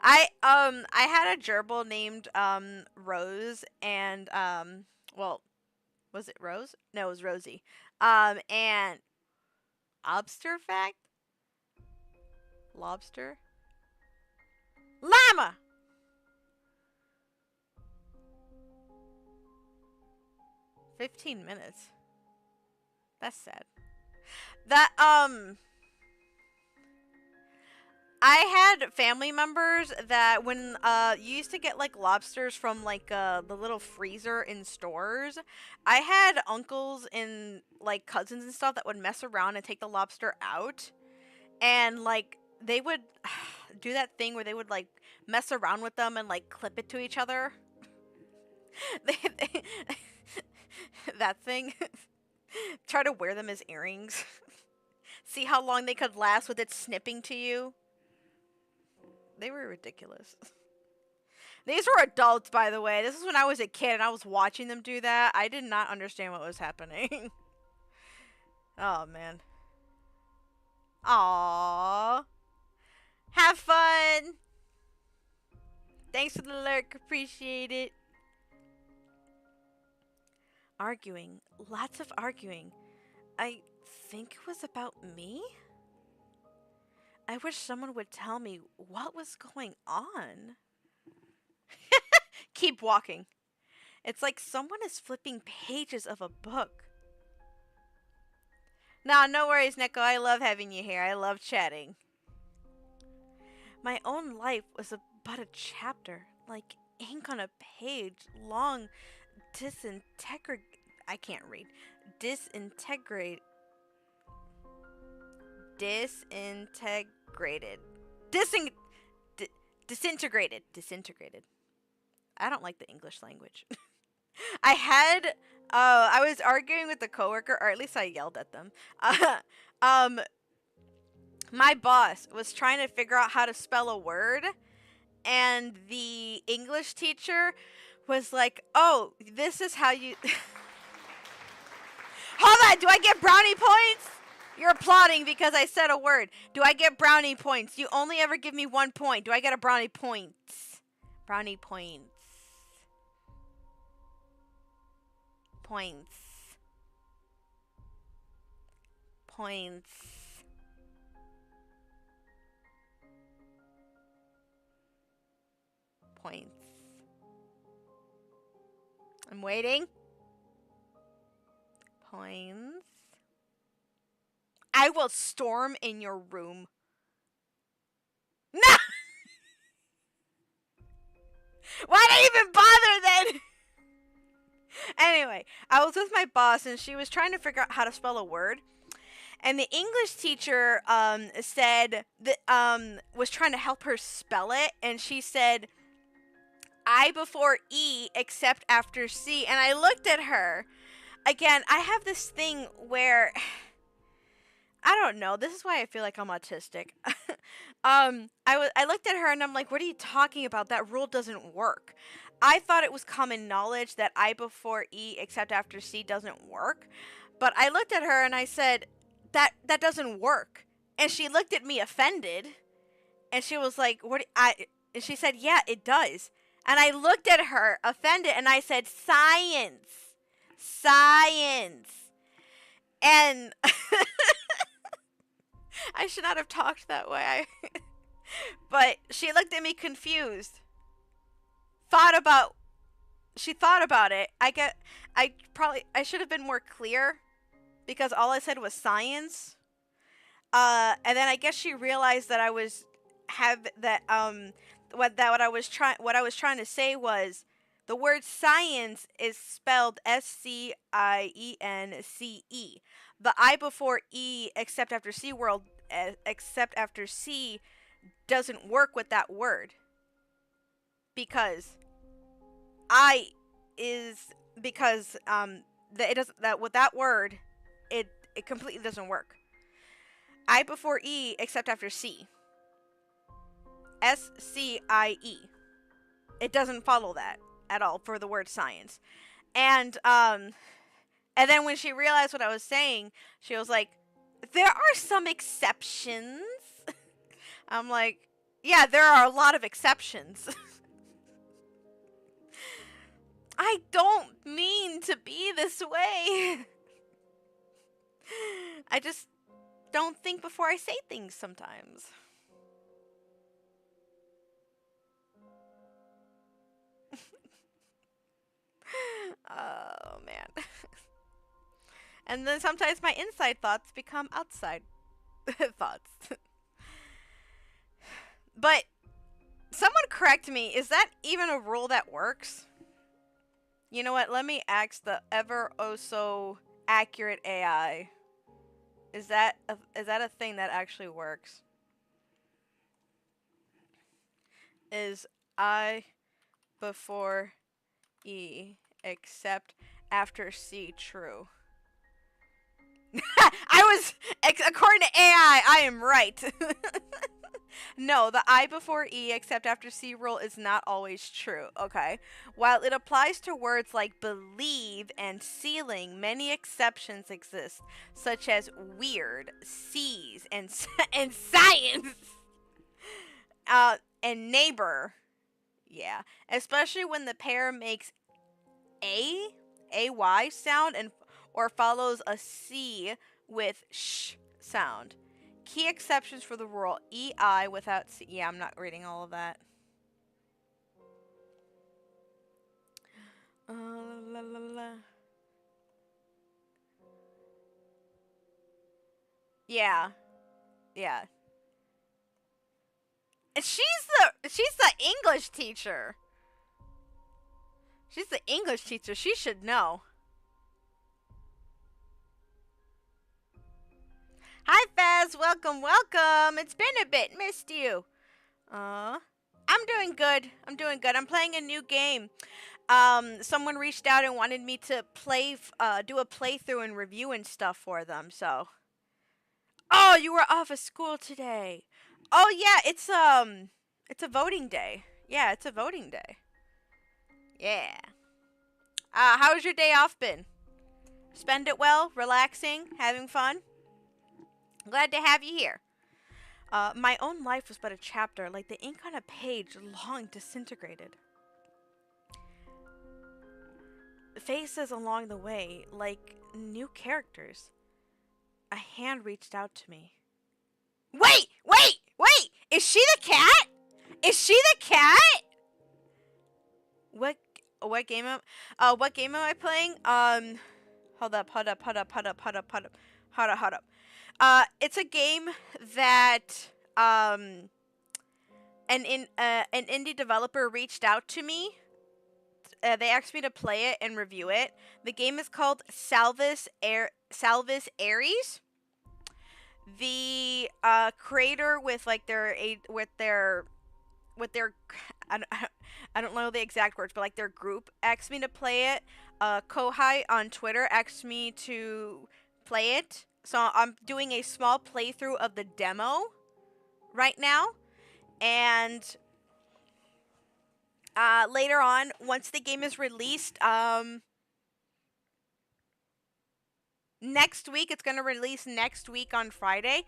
I had a gerbil named Rose, and well, was it Rose? No, it was Rosie. And lobster fact? Lobster? Llama! $15 minutes. That's sad. That, I had family members that when, you used to get, like, lobsters from, like, the little freezer in stores. I had uncles and, like, cousins and stuff that would mess around and take the lobster out. And, like, they would do that thing where they would, like, mess around with them and, like, clip it to each other. That thing. Try to wear them as earrings. See how long they could last with it snipping to you. They were ridiculous. These were adults, by the way. This is when I was a kid and I was watching them do that. I did not understand what was happening. Oh, man. Aww. Have fun. Thanks for the lurk. Appreciate it. Arguing. Lots of arguing. I think it was about me? I wish someone would tell me what was going on. Keep walking. It's like someone is flipping pages of a book. Nah, no worries, Neko. I love having you here. I love chatting. My own life was but a chapter, like ink on a page, long, I can't read. Disintegrated. Disintegrated. I don't like the English language. I was arguing with a coworker, or at least I yelled at them. My boss was trying to figure out how to spell a word, and the English teacher was like, "Oh, this is how you." Hold on, do I get brownie points? You're applauding because I said a word. Do I get brownie points? You only ever give me 1 point. Do I get a brownie points? Brownie points. Points. Points. Points. I'm waiting. Points. I will storm in your room. No! Why did I even bother then? Anyway, I was with my boss and she was trying to figure out how to spell a word. And the English teacher said that was trying to help her spell it, and she said I before E except after C. And I looked at her. Again, I have this thing where I don't know. This is why I feel like I'm autistic. I looked at her and I'm like, "What are you talking about? That rule doesn't work." I thought it was common knowledge that I before E except after C doesn't work. But I looked at her and I said, that doesn't work. And she looked at me offended. And she was like, and she said, "Yeah, it does." And I looked at her offended and I said, "Science. Science." And I should not have talked that way. But she looked at me confused. She thought about it. I should have been more clear because all I said was science. And then I guess she realized that what I was trying to say was the word science is spelled SCIENCE. The I before E except after C except after C doesn't work with that word. Because with that word it completely doesn't work. I before E except after C. SCIE. It doesn't follow that at all for the word science. And then when she realized what I was saying, she was like, "There are some exceptions." I'm like, "Yeah, there are a lot of exceptions." I don't mean to be this way. I just don't think before I say things sometimes. Oh, man. And then sometimes my inside thoughts become outside thoughts. But someone correct me. Is that even a rule that works? You know what? Let me ask the ever oh so accurate AI. Is that a thing that actually works? Is I before E except after C true? According to AI, I am right. No, the I before E except after C rule is not always true, okay? While it applies to words like believe and ceiling, many exceptions exist, such as weird, sees, and, and science. And neighbor. Yeah. Especially when the pair makes AY sound and or follows a C with sh sound. Key exceptions for the rule: EI without C. Yeah, I'm not reading all of that. La, la, la. Yeah, yeah. And she's the English teacher. She's the English teacher. She should know. Hi, Faz. Welcome, welcome. It's been a bit. Missed you. I'm doing good. I'm doing good. I'm playing a new game. Someone reached out and wanted me to do a playthrough and review and stuff for them. So, oh, you were off of school today. Oh yeah, it's a voting day. Yeah, it's a voting day. Yeah. How's your day off been? Spend it well, relaxing, having fun? Glad to have you here. My own life was but a chapter, like the ink on a page long disintegrated. Faces along the way, like new characters. A hand reached out to me. Wait! Is she the cat? Is she the cat? What game am I playing? Hold up. It's a game that an indie developer reached out to me. They asked me to play it and review it. The game is called Salvus Aries. The creator with their I don't know the exact words, but like their group asked me to play it. Kohai on Twitter asked me to play it. So I'm doing a small playthrough of the demo right now. And later on, once the game is released, next week, it's going to release next week on Friday.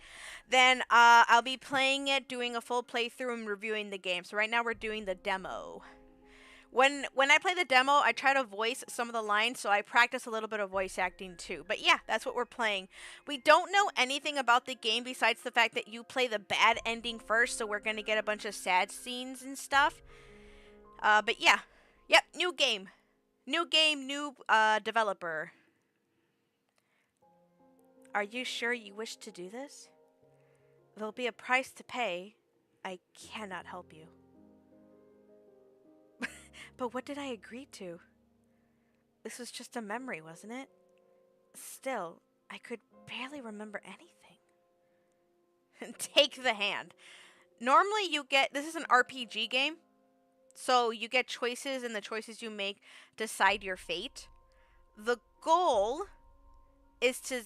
Then I'll be playing it, doing a full playthrough and reviewing the game. So right now we're doing the demo. When I play the demo, I try to voice some of the lines, so I practice a little bit of voice acting too. But yeah, that's what we're playing. We don't know anything about the game besides the fact that you play the bad ending first, so we're going to get a bunch of sad scenes and stuff. But yeah. Yep, new game. New game, new developer. Are you sure you wish to do this? There'll be a price to pay. I cannot help you. But what did I agree to? This was just a memory, wasn't it? Still, I could barely remember anything. Take the hand. Normally this is an RPG game, so you get choices and the choices you make decide your fate. The goal is to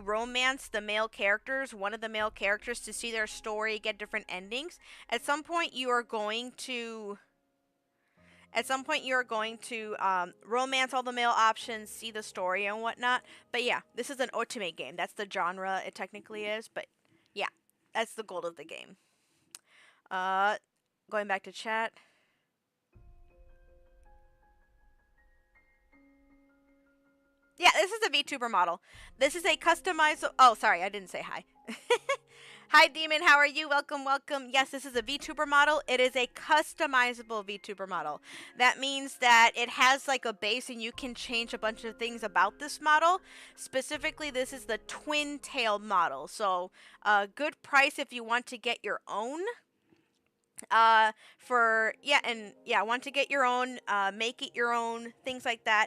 romance the male characters, one of the male characters, to see their story, get different endings. At some point you are going to romance all the male options, see the story and whatnot. But yeah, this is an Otome game. That's the genre it technically is, but yeah, that's the goal of the game. Going back to chat. Yeah, this is a VTuber model. This is a customized... Oh, sorry, I didn't say hi. Hi, Demon. How are you? Welcome, welcome. Yes, this is a VTuber model. It is a customizable VTuber model. That means that it has like a base and you can change a bunch of things about this model. Specifically, this is the twin tail model. So, good price if you want to get your own. Want to get your own, make it your own, things like that.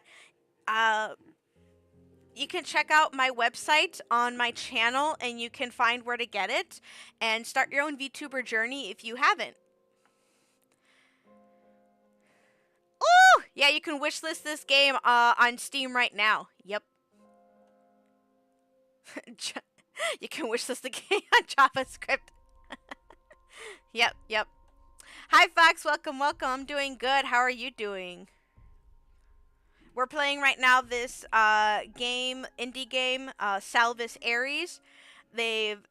You can check out my website on my channel and you can find where to get it and start your own VTuber journey if you haven't. Ooh! Yeah, you can wishlist this game on Steam right now. Yep. You can wish list the game on JavaScript. Yep. Hi, Fox. Welcome. I'm doing good. How are you doing? We're playing right now this indie game, Salvus Aries. They've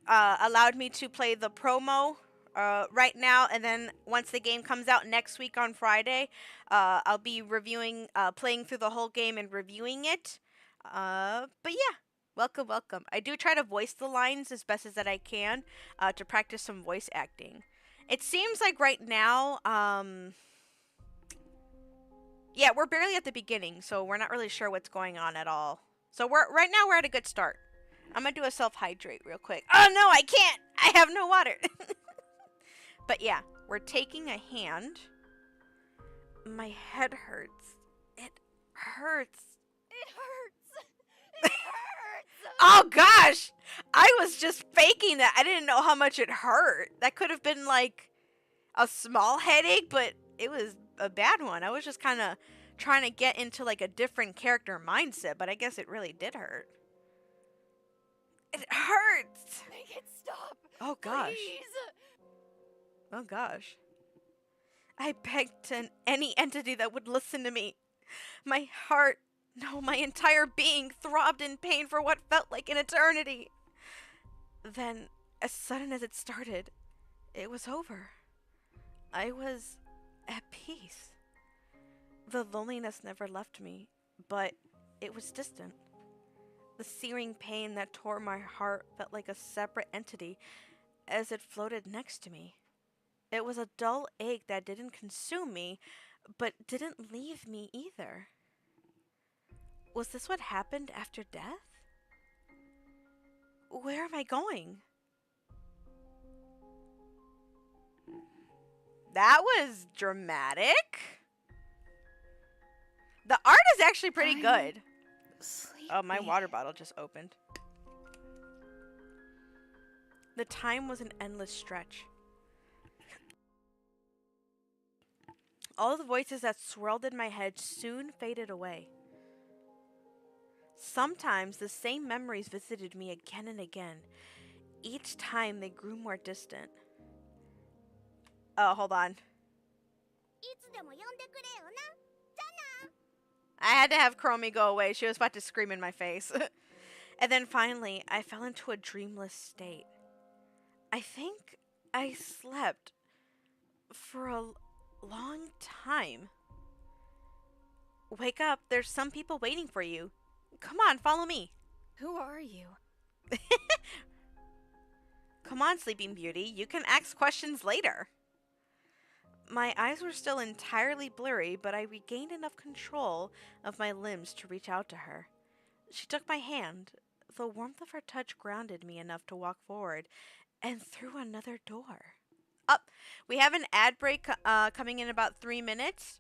allowed me to play the promo right now, and then once the game comes out next week on Friday, I'll be playing through the whole game and reviewing it. But yeah, welcome. I do try to voice the lines as best as that I can to practice some voice acting. It seems like right now, yeah, we're barely at the beginning, so we're not really sure what's going on at all. So right now we're at a good start. I'm gonna do a self-hydrate real quick. Oh no, I can't! I have no water! But yeah, we're taking a hand. My head hurts. It hurts. It hurts. It hurts. Oh gosh! I was just faking that. I didn't know how much it hurt. That could have been like a small headache, but it was a bad one. I was just kind of trying to get into like a different character mindset, but I guess it really did hurt. It hurts! Make it stop. Oh gosh. Please. Oh gosh. I begged any entity that would listen to me. My heart, no, my entire being throbbed in pain for what felt like an eternity. Then, as sudden as it started, it was over. I was at peace. The loneliness never left me, but it was distant. The searing pain that tore my heart felt like a separate entity as it floated next to me. It was a dull ache that didn't consume me, but didn't leave me either. Was this what happened after death? Where am I going? That was dramatic. The art is actually pretty good. Oh, my water bottle just opened. The time was an endless stretch. All the voices that swirled in my head soon faded away. Sometimes the same memories visited me again and again. Each time they grew more distant. Oh, hold on. I had to have Chromie go away. She was about to scream in my face. And then finally, I fell into a dreamless state. I think I slept for a long time. Wake up, there's some people waiting for you. Come on, follow me. Who are you? Come on, Sleeping Beauty, you can ask questions later. My eyes were still entirely blurry, but I regained enough control of my limbs to reach out to her. She took my hand. The warmth of her touch grounded me enough to walk forward and through another door. We have an ad break coming in about 3 minutes.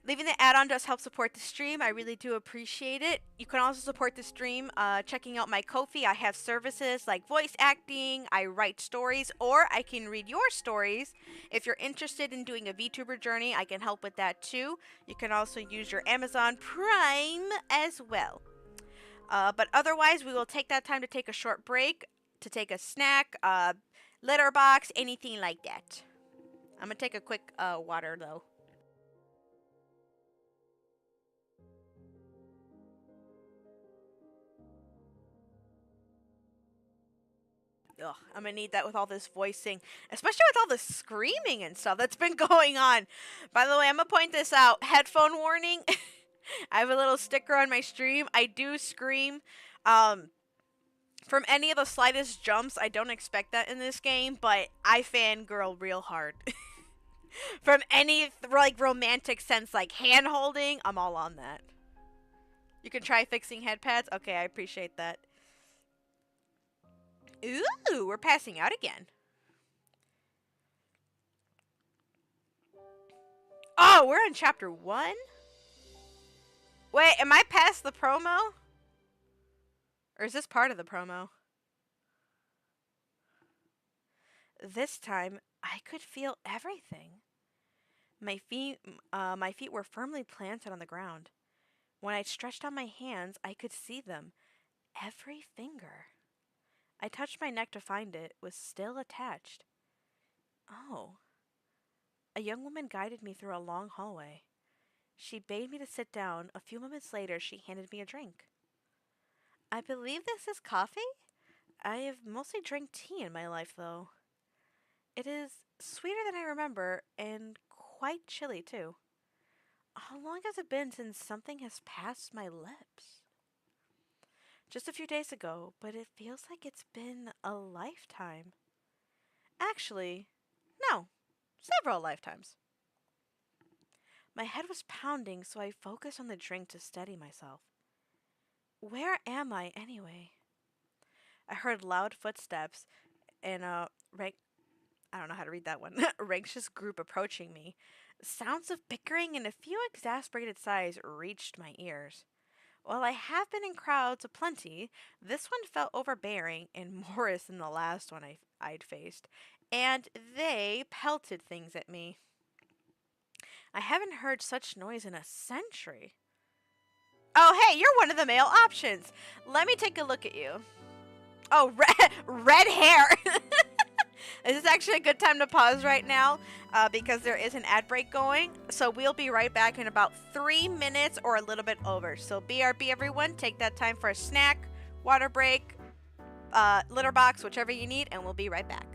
Leaving the ad on does help support the stream. I really do appreciate it. You can also support the stream checking out my Ko-fi. I have services like voice acting, I write stories, or I can read your stories. If you're interested in doing a VTuber journey, I can help with that too. You can also use your Amazon Prime as well. But otherwise, we will take that time to take a short break, to take a snack, litter box, anything like that. I'm going to take a quick water though. Ugh, I'm gonna need that with all this voicing, especially with all the screaming and stuff that's been going on. By the way, I'm gonna point this out. Headphone warning. I have a little sticker on my stream. I do scream. From any of the slightest jumps, I don't expect that in this game, but I fangirl real hard. From any like romantic sense, like hand holding, I'm all on that. You can try fixing head pads. Okay, I appreciate that. Ooh, we're passing out again. Oh, we're in chapter 1? Wait, am I past the promo? Or is this part of the promo? This time, I could feel everything. My feet were firmly planted on the ground. When I stretched out my hands, I could see them. Every finger. I touched my neck to find it was still attached. Oh. A young woman guided me through a long hallway. She bade me to sit down. A few moments later, she handed me a drink. I believe this is coffee? I have mostly drank tea in my life, though. It is sweeter than I remember, and quite chilly, too. How long has it been since something has passed my lips? Just a few days ago, but it feels like it's been a lifetime. Actually, no, several lifetimes. My head was pounding, so I focused on the drink to steady myself. Where am I, anyway? I heard loud footsteps and I don't know how to read that one. A anxious group approaching me. Sounds of bickering and a few exasperated sighs reached my ears. While I have been in crowds aplenty, this one felt overbearing and worse than the last one I'd faced, and they pelted things at me. I haven't heard such noise in a century. Oh, hey, you're one of the male options. Let me take a look at you. Oh, red hair. This is actually a good time to pause right now because there is an ad break going. So we'll be right back in about 3 minutes or a little bit over. So BRB, everyone, take that time for a snack, water break, litter box, whichever you need, and we'll be right back.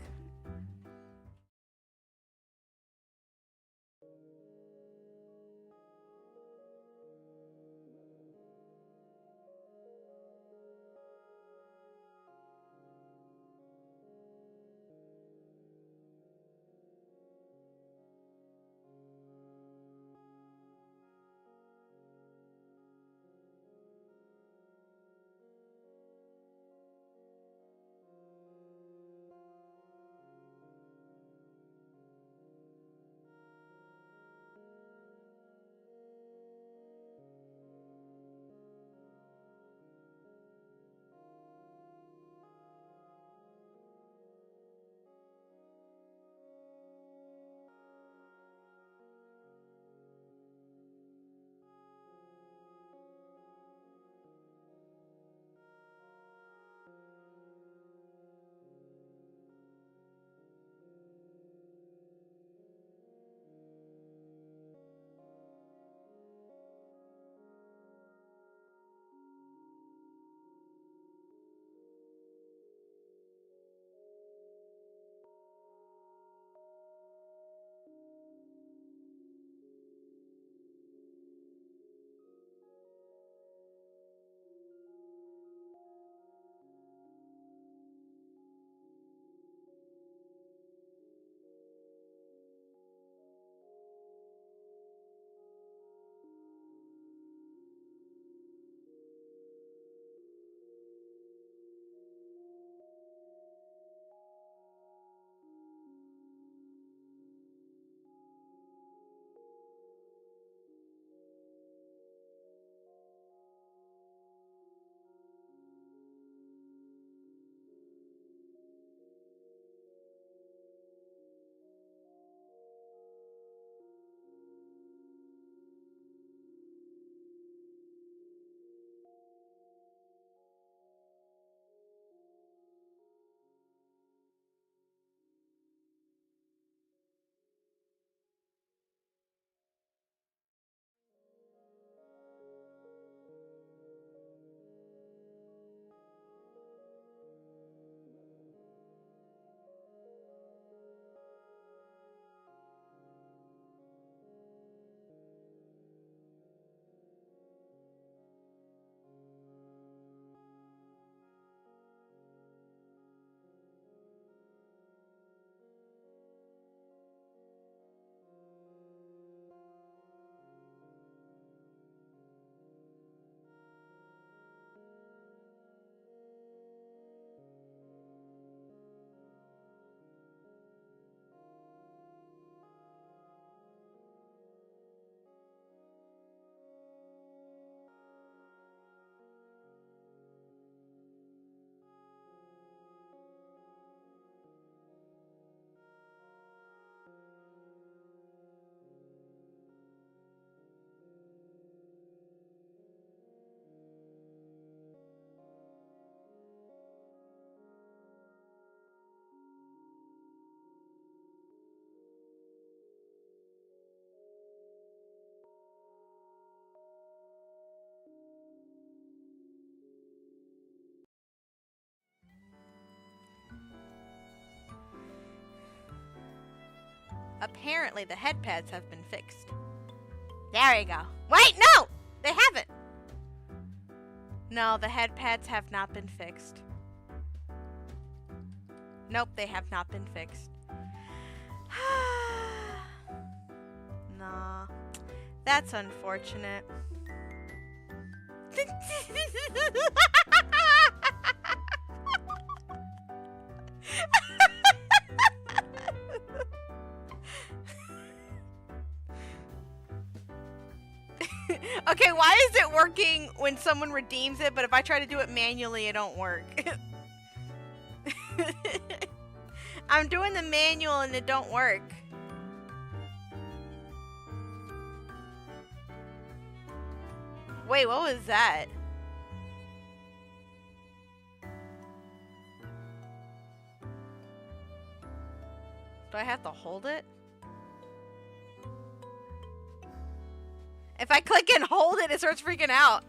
apparently the head pads have been fixed. There you go. Wait, no! They haven't! No, the head pads have not been fixed. Nope, they have not been fixed. Nah. That's unfortunate. Okay, why is it working when someone redeems it, but if I try to do it manually, it don't work? I'm doing the manual and it don't work. Wait, what was that? Do I have to hold it? If I click and hold it, it starts freaking out.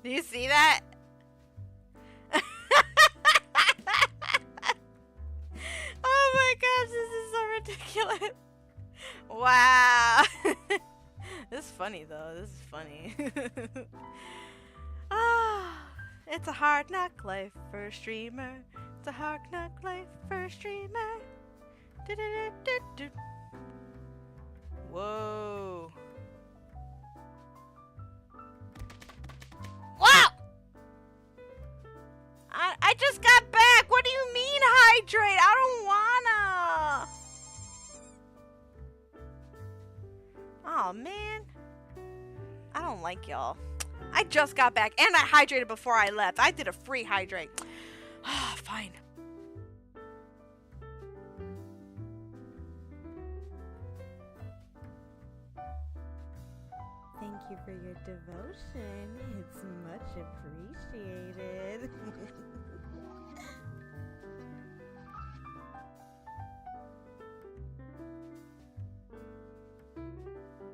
Do you see that? Oh my gosh, this is so ridiculous. Wow. This is funny though. This is funny. Ah, it's a hard knock life for a streamer. It's a hard knock life for a streamer. Do-do-do-do-do. Whoa. Wow! I just got back. What do you mean hydrate? I don't wanna. Oh man. I don't like y'all. I just got back and I hydrated before I left. I did a free hydrate. Fine. Thank you for your devotion. It's much appreciated.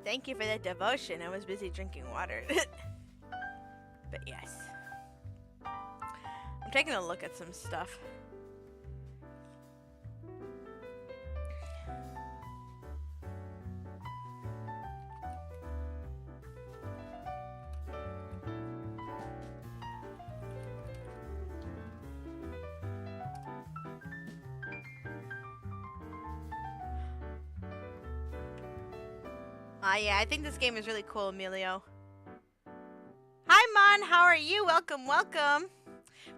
Thank you for the devotion. I was busy drinking water. But yes. I'm taking a look at some stuff. Yeah, I think this game is really cool, Emilio. Hi, Mon. How are you? Welcome, welcome.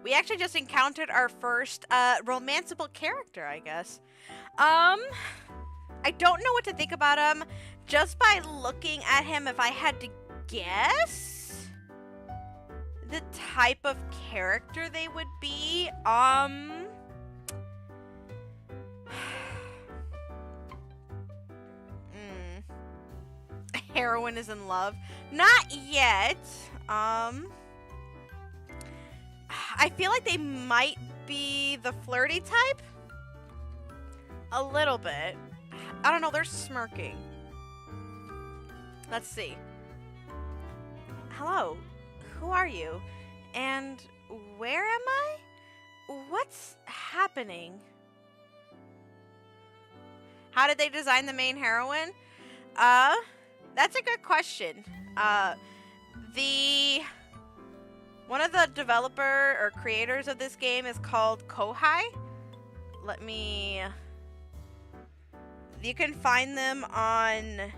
We actually just encountered our first romanceable character, I guess. I don't know what to think about him. Just by looking at him, if I had to guess the type of character they would be, Heroine is in love. Not yet. I feel like they might be the flirty type. A little bit. I don't know, they're smirking. Let's see. Hello. Who are you? And where am I? What's happening? How did they design the main heroine? That's a good question. One of the developer or creators of this game is called Kohai. You can find them on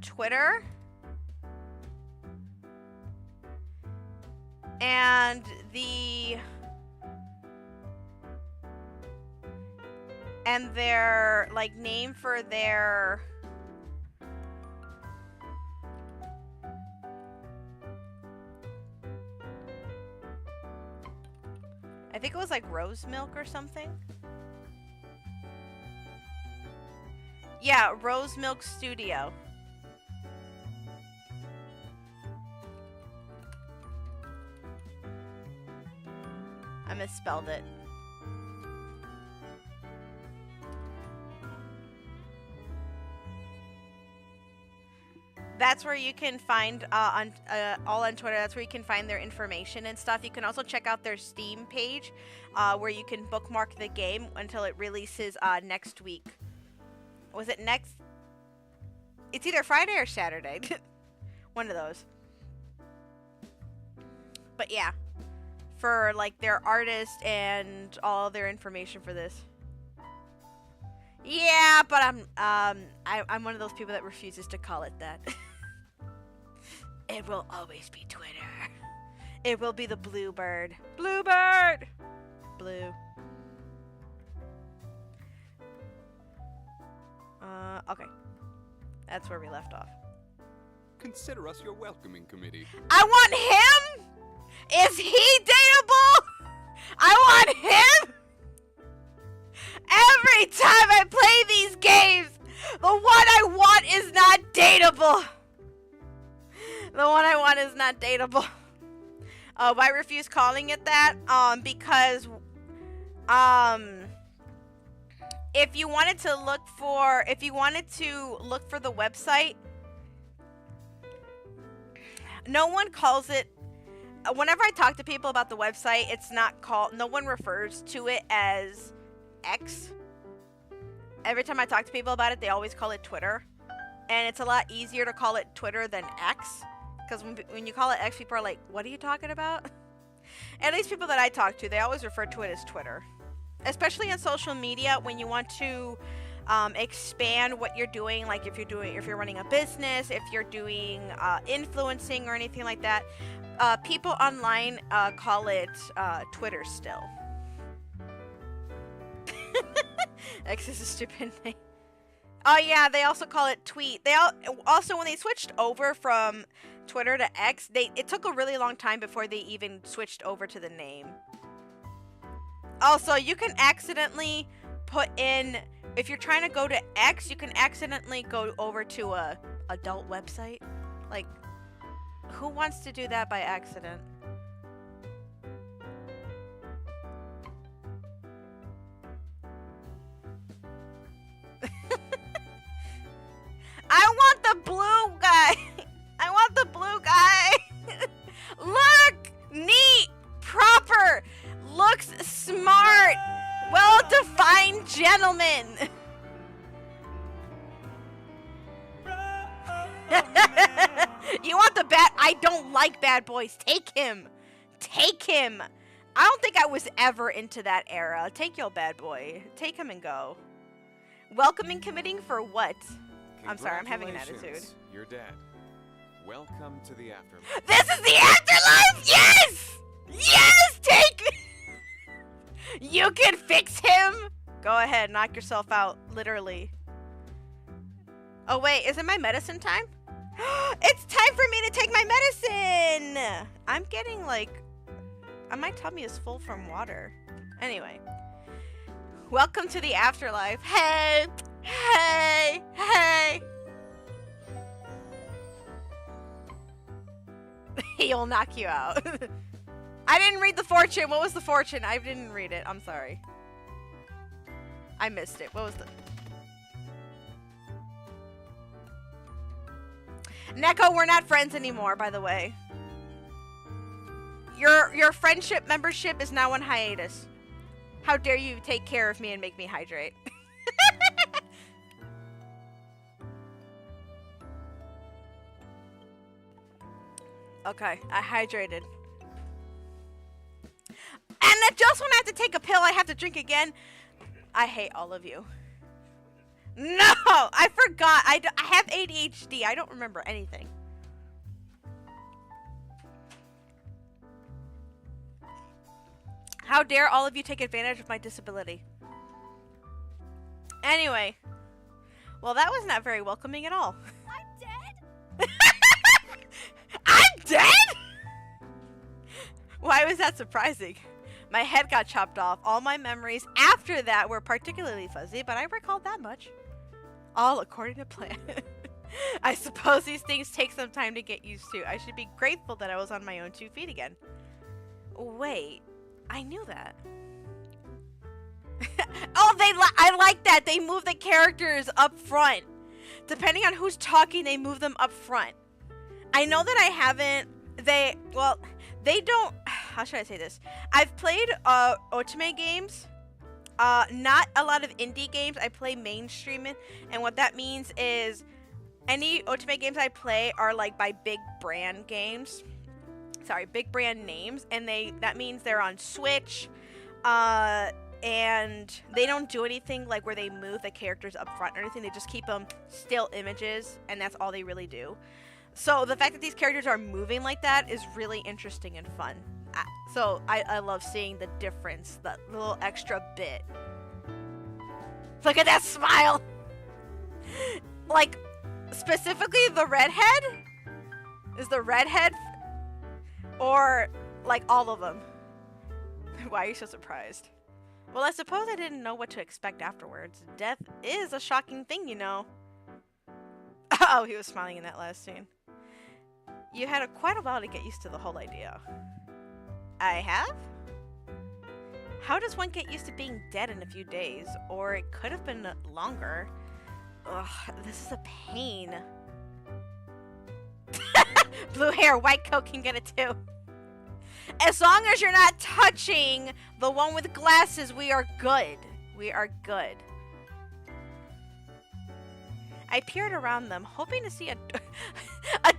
Twitter. And their name for their I think it was Rose Milk or something. Yeah, Rose Milk Studio. I misspelled it. that's where you can find all on Twitter. That's where you can find their information and stuff. You can also check out their Steam page, where you can bookmark the game until it releases next week. Was it next? It's either Friday or Saturday. One of those. But yeah, for like their artist and all their information for this. Yeah, but I'm one of those people that refuses to call it that. It will always be Twitter. It will be the Bluebird. Bluebird! Blue. Okay. That's where we left off. Consider us your welcoming committee. I want him? Is he dateable? I want him? Every time I play these games, the one I want is not dateable. The one I want is not dateable. Why refuse calling it that? Because if you wanted to look for the website, no one calls it. Whenever I talk to people about the website, it's not called. No one refers to it as X. Every time I talk to people about it, they always call it Twitter, and it's a lot easier to call it Twitter than X. Because when you call it X, people are like, "What are you talking about?" At least people that I talk to, they always refer to it as Twitter. Especially on social media, when you want to expand what you're doing, like if you're running a business, if you're doing influencing or anything like that, people online call it Twitter still. X is a stupid name. Oh yeah, they also call it tweet. They also, when they switched over from Twitter to X, it took a really long time before they even switched over to the name. Also, you can accidentally put in, if you're trying to go to X, you can accidentally go over to a adult website. Like, who wants to do that by accident? I want the blue guy. I want the blue guy. Look, neat, proper, looks smart, well-defined gentleman. You want the bad? I don't like bad boys. Take him. Take him. I don't think I was ever into that era. Take your bad boy. Take him and go. Welcoming committing for what? I'm sorry, I'm having an attitude. You're dead. Welcome to the afterlife. This is the afterlife? Yes! Yes! Take me! You can fix him? Go ahead, knock yourself out, literally. Oh wait, is it my medicine time? It's time for me to take my medicine! I'm getting like... my tummy is full from water. Anyway. Welcome to the afterlife. Hey! Hey! Hey! He'll knock you out. I didn't read the fortune. What was the fortune? I didn't read it. I'm sorry. I missed it. What was the... Neko, we're not friends anymore, by the way. Your friendship membership is now on hiatus. How dare you take care of me and make me hydrate? Okay, I hydrated. And just when I have to take a pill, I have to drink again. I hate all of you. No! I forgot. I have ADHD. I don't remember anything. How dare all of you take advantage of my disability? Anyway. Well, that was not very welcoming at all. I'm dead? I'm dead? Why was that surprising? My head got chopped off. All my memories after that were particularly fuzzy, but I recalled that much. All according to plan. I suppose these things take some time to get used to. I should be grateful that I was on my own 2 feet again. Wait, I knew that. Oh, I like that. They move the characters up front. Depending on who's talking, they move them up front. I know that I haven't. They don't. How should I say this? I've played Otome games. Not a lot of indie games. I play mainstream, and what that means is any Otome games I play are like by big brand games. Sorry, big brand names, and that means they're on Switch. And they don't do anything like where they move the characters up front or anything. They just keep them still images, and that's all they really do. So the fact that these characters are moving like that is really interesting and fun. So I love seeing the difference, that little extra bit. Look at that smile! Like, specifically the redhead? Is the redhead? Or, like, all of them? Why are you so surprised? Well, I suppose I didn't know what to expect afterwards. Death is a shocking thing, you know. Oh, he was smiling in that last scene. You had quite a while to get used to the whole idea. I have? How does one get used to being dead in a few days? Or it could have been longer. Ugh, this is a pain. Blue hair, white coat can get it too. As long as you're not touching the one with glasses, we are good. We are good. I peered around them, hoping to see a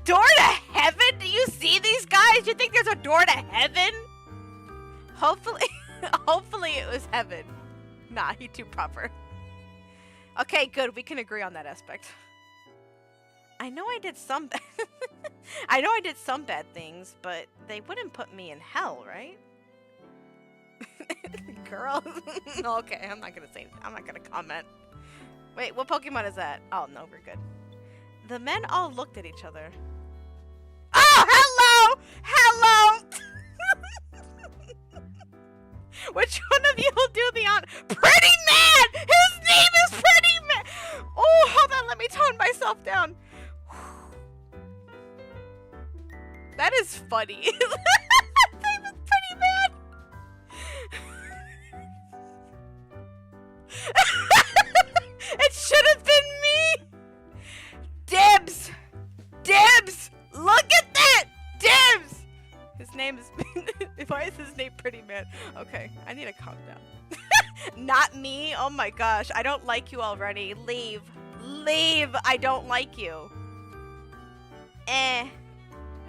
door to heaven? Do you see these guys? You think there's a door to heaven? Hopefully it was heaven. Nah, he too proper. Okay, good. We can agree on that aspect. I know I did some bad things, but they wouldn't put me in hell, right? Girl. Okay, I'm not gonna comment. Wait, what Pokemon is that? Oh, no, we're good. The men all looked at each other. Oh, hello! Hello! Which one of you will do the honor? Pretty Man! His name is Pretty Man! Oh, hold on, let me tone myself down. That is funny. His name is Pretty Man! It should have been me! Dibs! Dibs! Look at that! Dibs! His name is... Why is his name Pretty Man? Okay, I need to calm down. Not me? Oh my gosh, I don't like you already. Leave. Leave! I don't like you.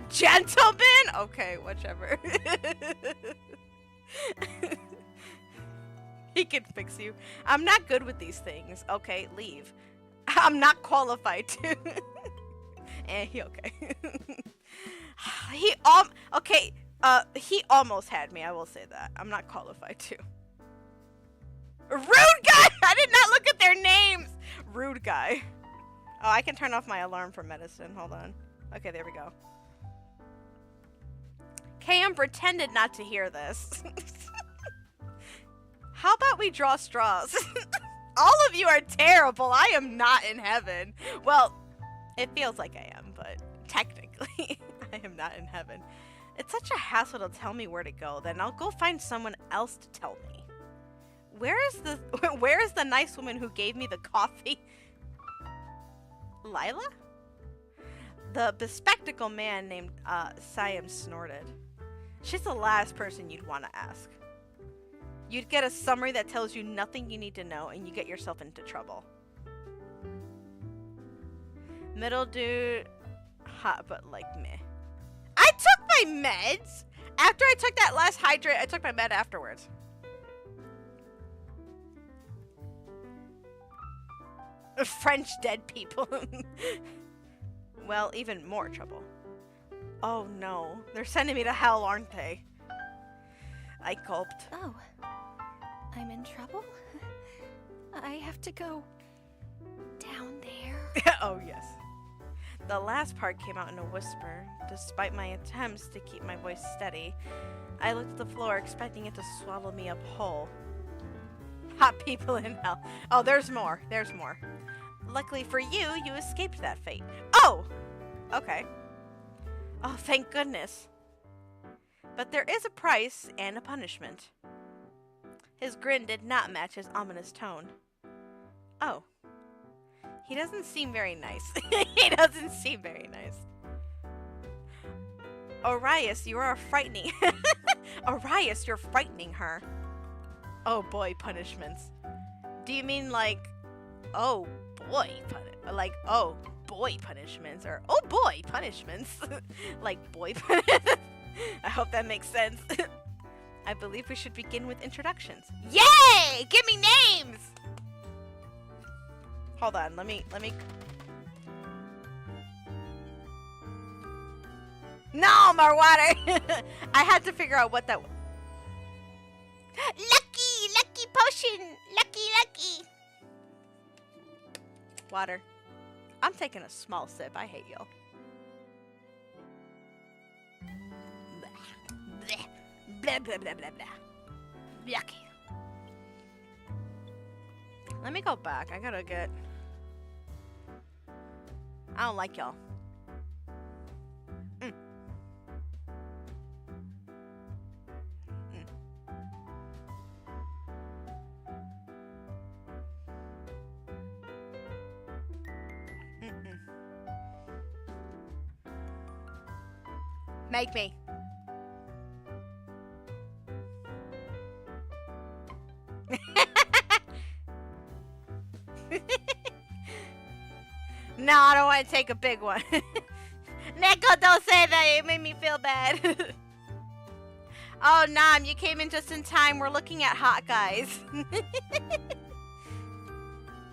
Gentleman? Okay, whichever. He can fix you. I'm not good with these things. Okay, leave. I'm not qualified to. Okay. He almost had me, I will say that. I'm not qualified to. Rude guy! I did not look at their names! Rude guy. Oh, I can turn off my alarm for medicine. Hold on. Okay, there we go. KM pretended not to hear this. How about we draw straws? All of you are terrible. I am not in heaven. Well, it feels like I am, but technically, I am not in heaven. It's such a hassle to tell me where to go. Then I'll go find someone else to tell me. Where is the nice woman who gave me the coffee? Lila? The bespectacled man named Siam snorted. She's the last person you'd want to ask. You'd get a summary that tells you nothing you need to know, and you get yourself into trouble. Middle dude, hot but like meh. I took my meds! After I took that last hydrate, I took my med afterwards. French dead people. Well, even more trouble. Oh no, they're sending me to hell, aren't they? I gulped. Oh, I'm in trouble? I have to go down there. Oh yes. The last part came out in a whisper. Despite my attempts to keep my voice steady, I looked at the floor expecting it to swallow me up whole. Hot people in hell. Oh, there's more. There's more. Luckily for you, you escaped that fate. Oh! Okay. Oh, thank goodness. But there is a price and a punishment. His grin did not match his ominous tone. Oh. He doesn't seem very nice. He doesn't seem very nice. Arias, you are frightening. Arias, you're frightening her. Oh boy, punishments. Do you mean like, oh boy, like, oh boy punishments, or oh boy punishments? Like boy punishments? I hope that makes sense. I believe we should begin with introductions. Yay! Give me names! Hold on, let me... No, more water! I had to figure out what that was. Lucky! Lucky potion! Lucky! Water. I'm taking a small sip. I hate y'all. Blah, blah, blah, blah, blah. Yucky. Let me go back. I gotta get... I don't like y'all. Make me. No, I don't want to take a big one. Neko, don't say that. It made me feel bad. Oh, Nam, you came in just in time. We're looking at hot guys.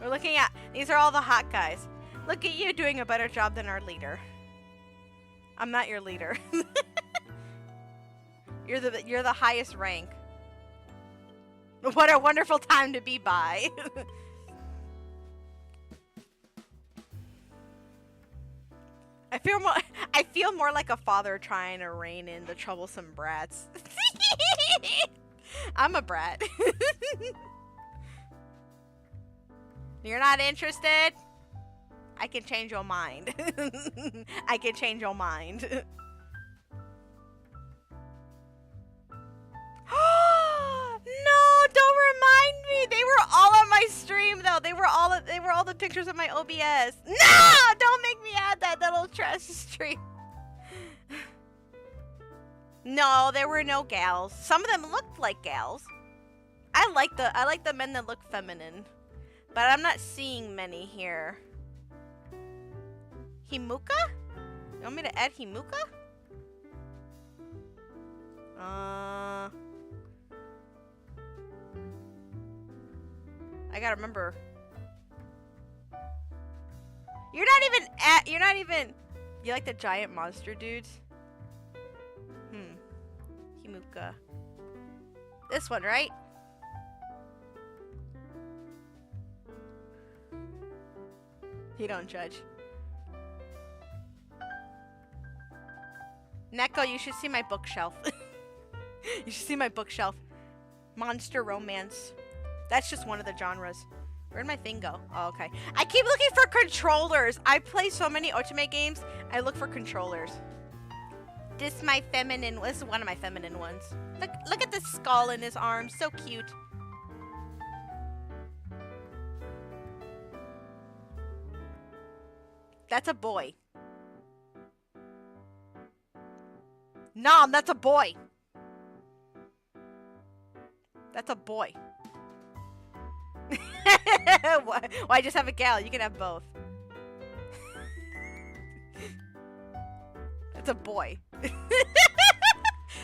We're looking at... These are all the hot guys. Look at you doing a better job than our leader. I'm not your leader. You're the highest rank. What a wonderful time to be by. I feel more like a father trying to rein in the troublesome brats. I'm a brat. You're not interested? I can change your mind. I can change your mind. No, don't remind me. They were all on my stream though. They were all the pictures of my OBS. No, don't make me add that little trash stream. No, there were no gals. Some of them looked like gals. I like the men that look feminine. But I'm not seeing many here. Himuka? You want me to add Himuka? I gotta remember. You're not even. You like the giant monster dudes? Himuka. This one, right? You don't judge. Neko, you should see my bookshelf. You should see my bookshelf. Monster romance. That's just one of the genres. Where'd my thing go? Oh, okay. I keep looking for controllers. I play so many Otome games. I look for controllers. This is one of my feminine ones. Look at the skull in his arm. So cute. That's a boy. Nom, that's a boy. That's a boy. Why just have a gal? You can have both. That's a boy.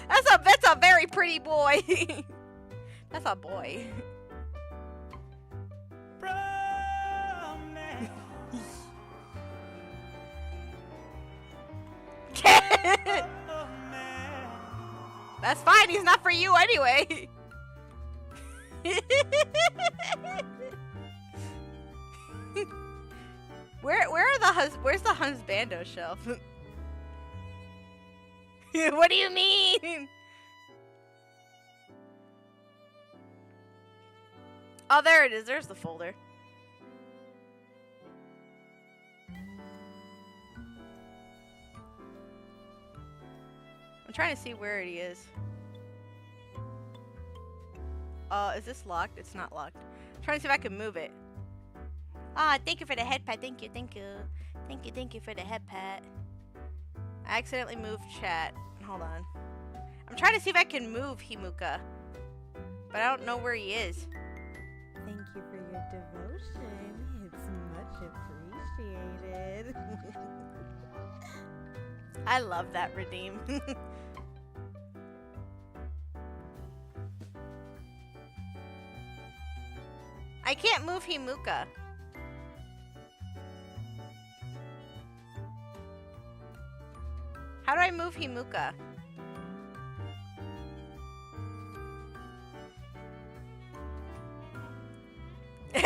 That's a very pretty boy. That's a boy. That's fine. He's not for you anyway. Where's the husbando shelf? What do you mean? Oh, there it is. There's the folder. I'm trying to see where it is. Is this locked? It's not locked. I'm trying to see if I can move it. Ah, thank you for the head pat. Thank you, thank you. Thank you for the head pat. I accidentally moved chat. Hold on. I'm trying to see if I can move Himuka. But I don't know where he is. Thank you for your devotion. It's much appreciated. I love that redeem. I can't move Himuka. How do I move Himuka?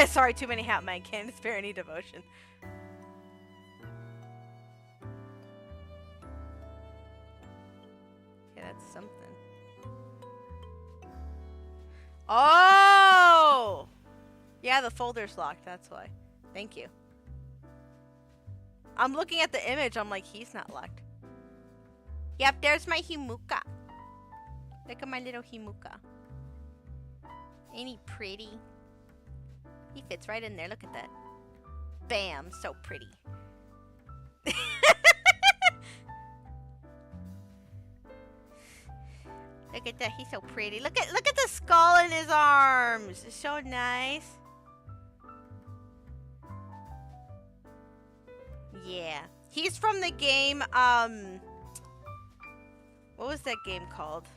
Sorry, too many hat man. Can't spare any devotion. Okay, that's something. Oh! Yeah, the folder's locked. That's why. Thank you. I'm looking at the image. I'm like, he's not locked. Yep, there's my Himuka. Look at my little Himuka. Ain't he pretty? He fits right in there. Look at that. Bam. So pretty. Look at that. He's so pretty. Look at the skull in his arms. It's so nice. Yeah. He's from the game, what was that game called?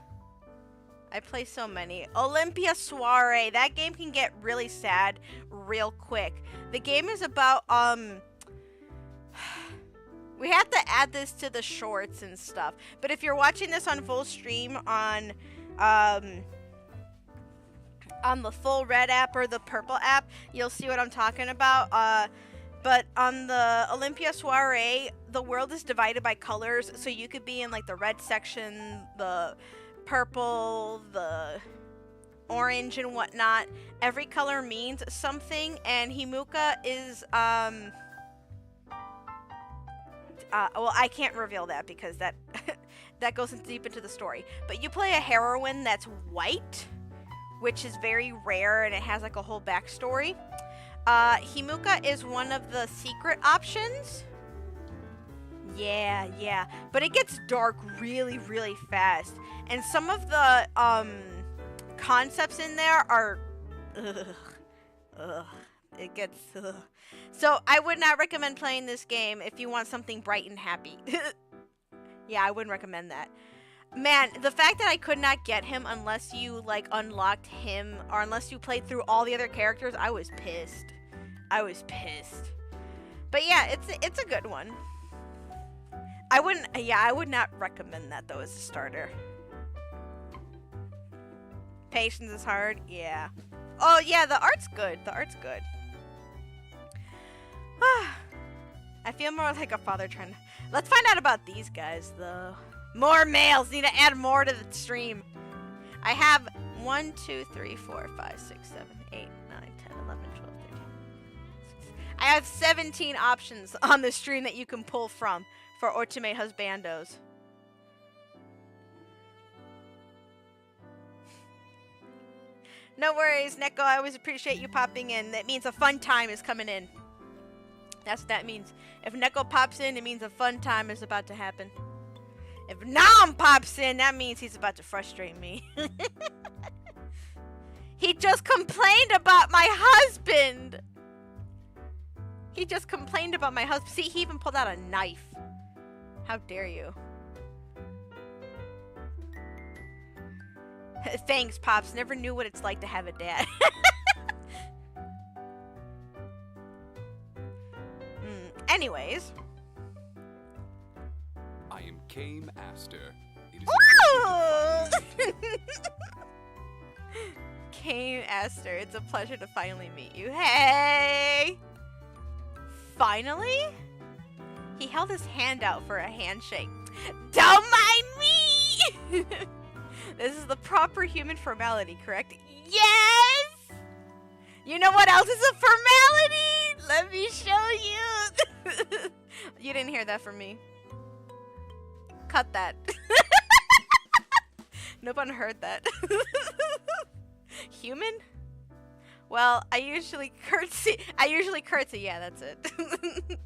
I play so many. Olympia Soiree. That game can get really sad real quick. The game is about, we have to add this to the shorts and stuff. But if you're watching this on full stream on the full red app or the purple app, you'll see what I'm talking about. But on the Olympia Soiree, the world is divided by colors. So you could be in like the red section, the purple, the orange and whatnot. Every color means something, and Himuka is, well, I can't reveal that because that that goes deep into the story. But you play a heroine that's white, which is very rare, and it has like a whole backstory. Himuka is one of the secret options. Yeah. But it gets dark really, really fast. And some of the concepts in there are it gets So I would not recommend playing this game if you want something bright and happy. Yeah, I wouldn't recommend that. Man, the fact that I could not get him unless you like unlocked him or unless you played through all the other characters, I was pissed. But yeah, it's a good one. I would not recommend that though as a starter. Patience is hard, yeah. Oh yeah, the art's good. I feel more like a father trying to... Let's find out about these guys though. More males, need to add more to the stream. I have 1, 2, 3, 4, 5, 6, 7, 8, 9, 10, 11, 12, 13. I have 17 options on the stream that you can pull from for Otome husbandos. No worries, Neko. I always appreciate you popping in. That means a fun time is coming in. That's what that means. If Neko pops in, it means a fun time is about to happen. If Nam pops in, that means he's about to frustrate me. He just complained about my husband. See, he even pulled out a knife. How dare you? Thanks, Pops. Never knew what it's like to have a dad. Anyways. I am Kame Aster. It is Kame Aster, it's a pleasure to finally meet you. Hey! Finally? He held his hand out for a handshake. Don't mind me! This is the proper human formality, correct? Yes! You know what else is a formality? Let me show you. You didn't hear that from me. Cut that. No one heard that. Human? Well, I usually curtsy. Yeah, that's it.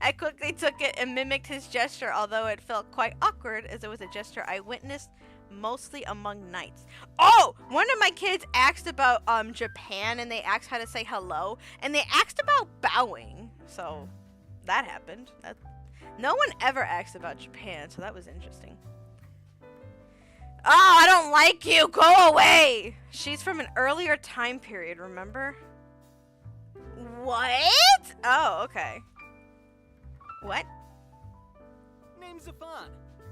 I quickly took it and mimicked his gesture, although it felt quite awkward as it was a gesture I witnessed mostly among knights. Oh, one of my kids asked about Japan, and they asked how to say hello, and they asked about bowing. So that happened. No one ever asked about Japan, so that was interesting. Oh, I don't like you. Go away. She's from an earlier time period, remember? What? Oh, okay. What? Name's Zafan.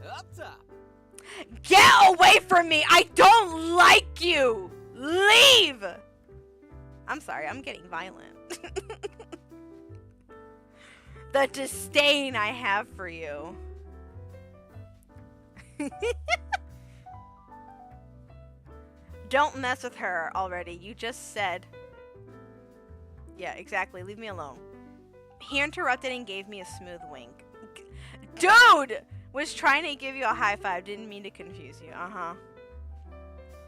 Up top. Get away from me! I don't like you! Leave! I'm sorry, I'm getting violent. The disdain I have for you. Don't mess with her already. You just said. Yeah, exactly. Leave me alone. He interrupted and gave me a smooth wink. Dude! Was trying to give you a high five. Didn't mean to confuse you. Uh-huh.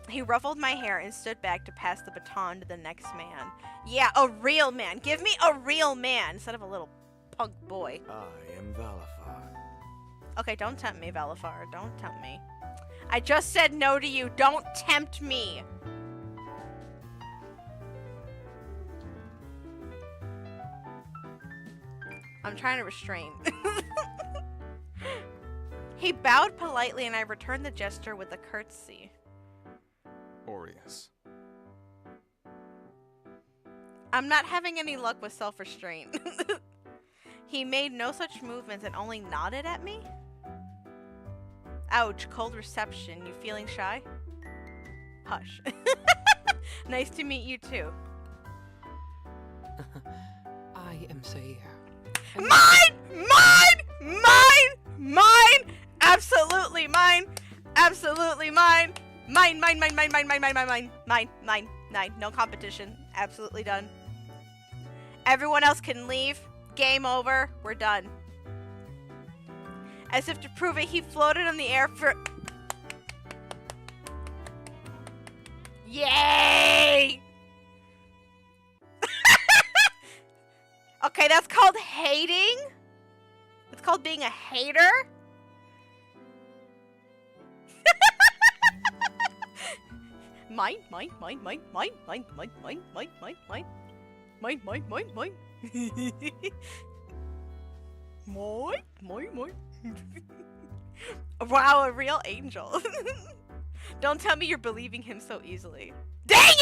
He ruffled my hair and stood back to pass the baton to the next man. Yeah, a real man. Give me a real man instead of a little punk boy. I am Valafar. Okay, don't tempt me, Valafar. Don't tempt me. I just said no to you. Don't tempt me. I'm trying to restrain. He bowed politely and I returned the gesture with a curtsy. Aureus. I'm not having any luck with self-restraint. He made no such movements and only nodded at me? Ouch, cold reception. You feeling shy? Hush. Nice to meet you too. I am Zaire. Mine! Mine! Mine! Mine! Absolutely mine! Absolutely mine! Mine, mine, mine, mine, mine, mine, mine, mine, mine, mine, mine, mine. No competition. Absolutely done. Everyone else can leave. Game over. We're done. As if to prove it, he floated in the air for... Yay! Okay, that's called hating? It's called being a hater? Mine, mine, mine, mine, mine, mine, mine, mine, mine, mine, mine. Mine, mine, mine, mine. Mine, mine, mine. Wow, a real angel. Don't tell me you're believing him so easily. Dang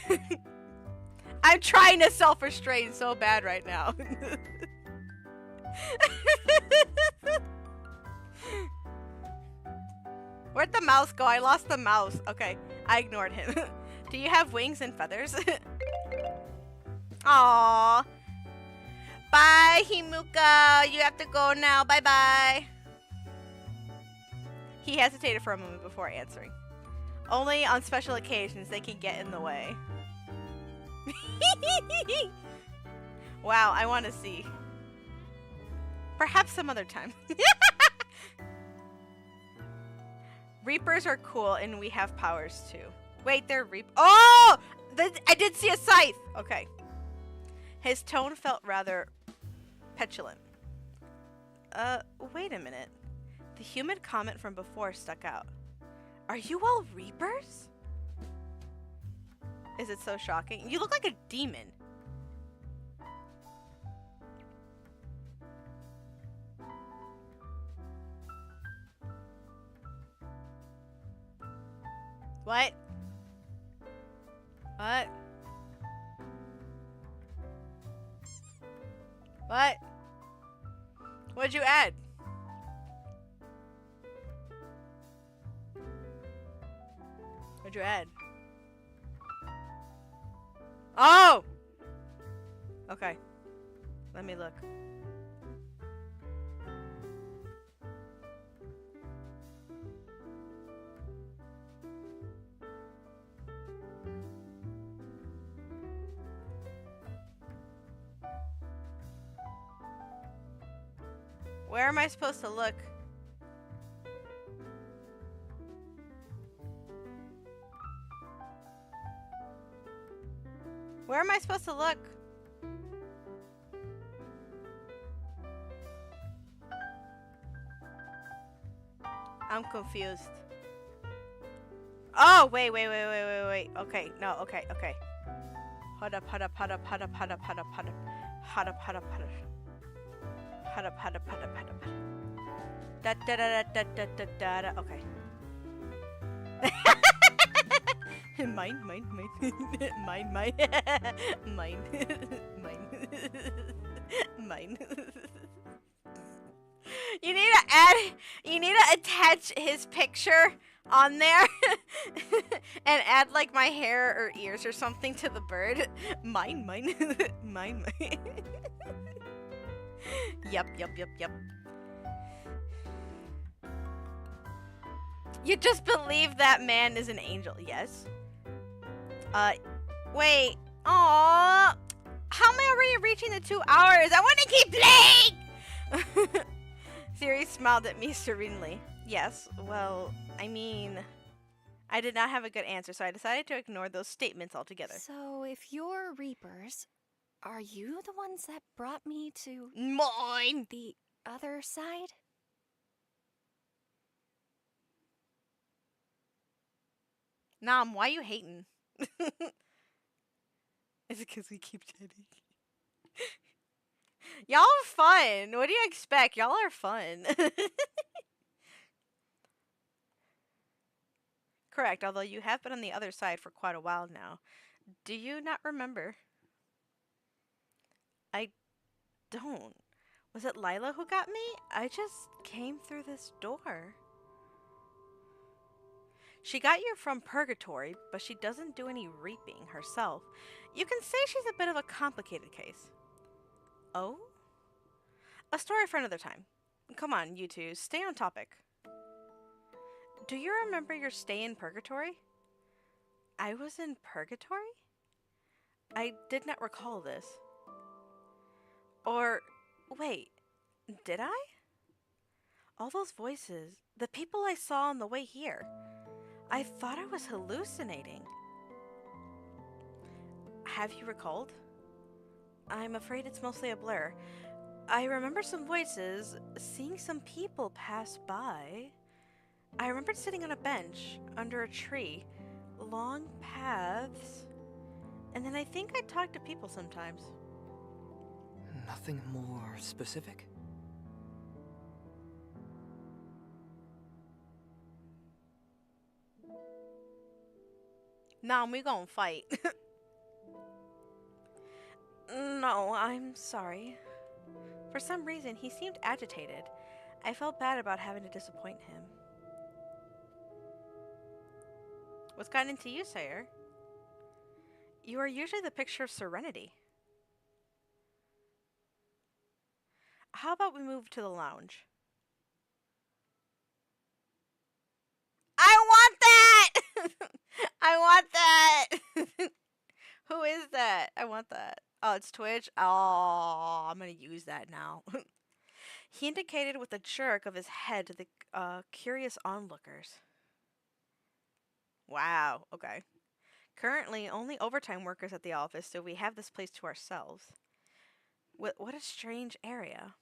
it! I'm trying to self-restrain so bad right now. Where'd the mouse go? I lost the mouse. Okay, I ignored him. Do you have wings and feathers? Aww. Bye, Himuka. You have to go now. Bye-bye. He hesitated for a moment before answering. Only on special occasions they can get in the way. Wow, I want to see. Perhaps some other time. Reapers are cool, and we have powers too. Wait, they're Oh! I did see a scythe! Okay. His tone felt rather petulant. Wait a minute. The humid comment from before stuck out. Are you all Reapers? Is it so shocking? You look like a demon. What? What? What? What'd you add? What'd you add? Oh! Okay. Let me look. Where am I supposed to look? Where am I supposed to look? I'm confused. Oh, wait. Okay, no, okay. Hold up. Okay. Mine. You need to attach his picture on there and add like my hair or ears or something to the bird. Mine. Yep. You just believe that man is an angel, yes? Wait. Aww. How am I already reaching the 2 hours? I want to keep playing! Siri smiled at me serenely. Yes, well, I mean, I did not have a good answer, so I decided to ignore those statements altogether. So, if you're Reapers, are you the ones that brought me to Mine! the other side? Nom, why you hating? Is it because we keep chatting? Y'all are fun. What do you expect? Y'all are fun. Correct, although you have been on the other side for quite a while now. Do you not remember? I don't. Was it Lila who got me? I just came through this door. She got you from Purgatory, but she doesn't do any reaping herself. You can say she's a bit of a complicated case. Oh? A story for another time. Come on, you two, stay on topic. Do you remember your stay in Purgatory? I was in Purgatory? I did not recall this. Or, wait, did I? All those voices, the people I saw on the way here. I thought I was hallucinating. Have you recalled? I'm afraid it's mostly a blur. I remember some voices, seeing some people pass by. I remembered sitting on a bench, under a tree, long paths, and then I think I talked to people sometimes. Nothing more specific? Nah, we gonna fight. No, I'm sorry. For some reason, he seemed agitated. I felt bad about having to disappoint him. What's gotten into you, Sayer? You are usually the picture of serenity. How about we move to the lounge? I want that! I want that! Who is that? I want that. Oh, it's Twitch? Oh, I'm gonna use that now. He indicated with a jerk of his head to the curious onlookers. Wow, okay. Currently, only overtime workers at the office, so we have this place to ourselves. What a strange area.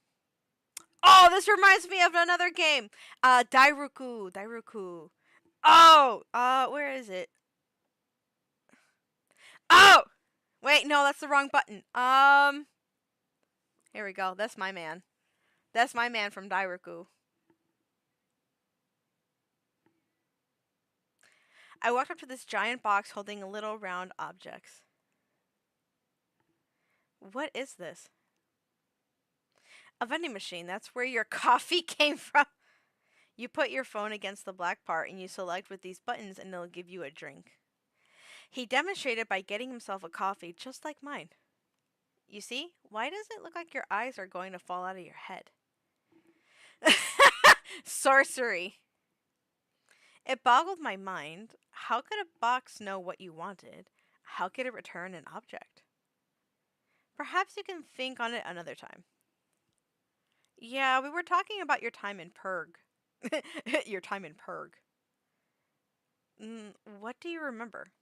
Oh, this reminds me of another game. Dairuku. Oh, where is it? Oh! Wait, no, that's the wrong button. Here we go. That's my man. That's my man from Dairuku. I walked up to this giant box holding little round objects. What is this? A vending machine. That's where your coffee came from. You put your phone against the black part and you select with these buttons and it'll give you a drink. He demonstrated by getting himself a coffee just like mine. You see? Why does it look like your eyes are going to fall out of your head? Sorcery. It boggled my mind. How could a box know what you wanted? How could it return an object? Perhaps you can think on it another time. Yeah, we were talking about your time in Purg. Your time in Purg. What do you remember?